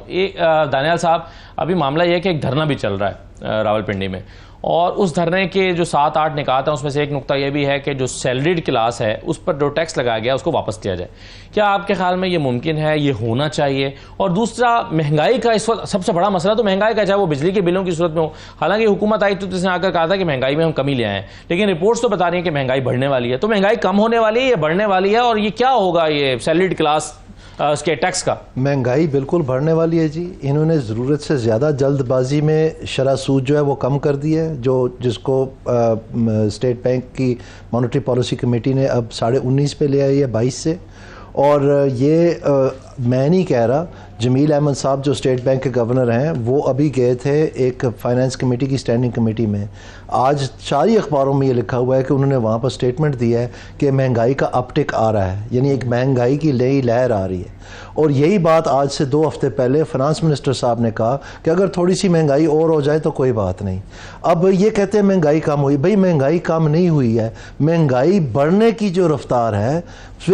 دانیال صاحب، ابھی معاملہ یہ ہے کہ ایک دھرنا بھی چل رہا ہے راولپنڈی میں، اور اس دھرنے کے جو 7-8 نکات ہیں اس میں سے ایک نقطہ یہ بھی ہے کہ جو سیلریڈ کلاس ہے اس پر جو ٹیکس لگایا گیا اس کو واپس لیا جائے. کیا آپ کے خیال میں یہ ممکن ہے؟ یہ ہونا چاہیے؟ اور دوسرا، مہنگائی کا اس وقت سب سے بڑا مسئلہ تو مہنگائی کا، چاہے وہ بجلی کے بلوں کی صورت میں ہو. حالانکہ حکومت آئی تو اس نے آ کر کہا تھا کہ مہنگائی میں ہم کمی لے آئے ہیں، لیکن رپورٹس تو بتا رہی ہیں کہ مہنگائی بڑھنے والی ہے. تو مہنگائی کم ہونے والی ہے یا بڑھنے والی ہے؟ اور یہ کیا ہوگا یہ سیلریڈ کلاس اس کے ٹیکس کا؟ مہنگائی بالکل بڑھنے والی ہے جی. انہوں نے ضرورت سے زیادہ جلد بازی میں شرح سود جو ہے وہ کم کر دی ہے، جس کو اسٹیٹ بینک کی مانیٹری پالیسی کمیٹی نے اب 19.5 پہ لے آئی ہے 22 سے. اور یہ میں نہیں کہہ رہا، جمیل احمد صاحب جو اسٹیٹ بینک کے گورنر ہیں وہ ابھی گئے تھے ایک فائنانس کمیٹی کی اسٹینڈنگ کمیٹی میں. آج ساری اخباروں میں یہ لکھا ہوا ہے کہ انہوں نے وہاں پر سٹیٹمنٹ دیا ہے کہ مہنگائی کا اپ ٹک آ رہا ہے، یعنی ایک مہنگائی کی نئی لہر آ رہی ہے. اور یہی بات آج سے 2 ہفتے پہلے فائنانس منسٹر صاحب نے کہا کہ اگر تھوڑی سی مہنگائی اور ہو جائے تو کوئی بات نہیں. اب یہ کہتے ہیں مہنگائی کم ہوئی. بھئی مہنگائی کم نہیں ہوئی ہے، مہنگائی بڑھنے کی جو رفتار ہے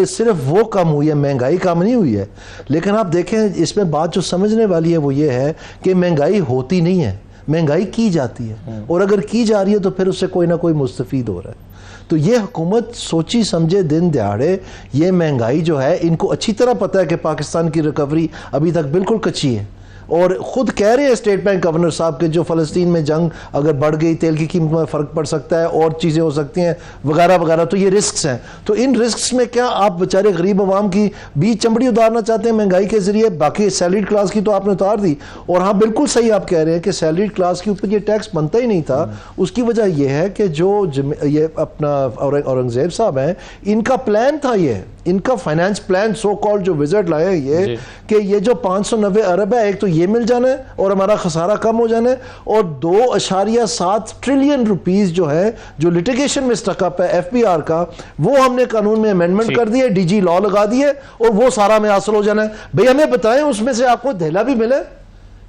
صرف وہ کم ہوئی ہے، مہنگائی کم نہیں ہوئی ہے. لیکن آپ دیکھیں اس میں بات جو سمجھنے والی ہے وہ یہ ہے کہ مہنگائی ہوتی نہیں ہے، مہنگائی کی جاتی ہے، اور اگر کی جا رہی ہے تو پھر اس سے کوئی نہ کوئی مستفید ہو رہا ہے. تو یہ حکومت سوچی سمجھے دن دہاڑے یہ مہنگائی جو ہے، ان کو اچھی طرح پتہ ہے کہ پاکستان کی ریکوری ابھی تک بالکل کچی ہے. اور خود کہہ رہے ہیں اسٹیٹ بینک گورنر صاحب کہ جو فلسطین میں جنگ اگر بڑھ گئی، تیل کی قیمت میں فرق پڑ سکتا ہے اور چیزیں ہو سکتی ہیں وغیرہ وغیرہ، تو یہ رسکس ہیں. تو ان رسکس میں کیا آپ بیچارے غریب عوام کی بھی چمڑی اتارنا چاہتے ہیں مہنگائی کے ذریعے؟ باقی سیلریڈ کلاس کی تو آپ نے اتار دی. اور ہاں بالکل صحیح آپ کہہ رہے ہیں کہ سیلریڈ کلاس کے اوپر یہ ٹیکس بنتا ہی نہیں تھا. اس کی وجہ یہ ہے کہ جو یہ اپنا اورنگزیب صاحب ہیں، ان کا پلان تھا، یہ ان کا فائنانس پلان سو کال جو وزٹ لائے یہ کہ یہ جو 590 ارب ہے، ایک تو یہ مل جانا ہے اور ہمارا خسارہ کم ہو جانا ہے، اور 2.7 ٹریلین روپیز جو ہے جو لٹیگیشن میں سٹک اپ ہے ایف بی آر کا، وہ ہم نے قانون میں امینڈمنٹ کر دی ہے، ڈی جی لا لگا دی ہے، اور وہ سارا ہمیں حاصل ہو جانا ہے. بھئی ہمیں بتائیں اس میں سے آپ کو دھیلا بھی ملے؟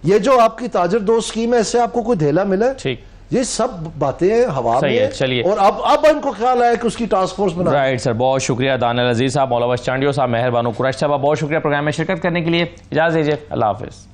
یہ جو آپ کی تاجر دوست اسکیم ہے اس سے آپ کو کوئی دھیلا ملے؟ ٹھیک، یہ سب باتیں ہوا میں ہیں. اور اب ان کو خیال آیا کہ اس کی ٹاسک فورس بنا. رائٹ سر، بہت شکریہ دانیال عزیز صاحب، مولا بخش چانڈیو صاحب، مہر بانو قریش صاحب، بہت شکریہ پروگرام میں شرکت کرنے کے لیے. اجازت دیجیے، اللہ حافظ.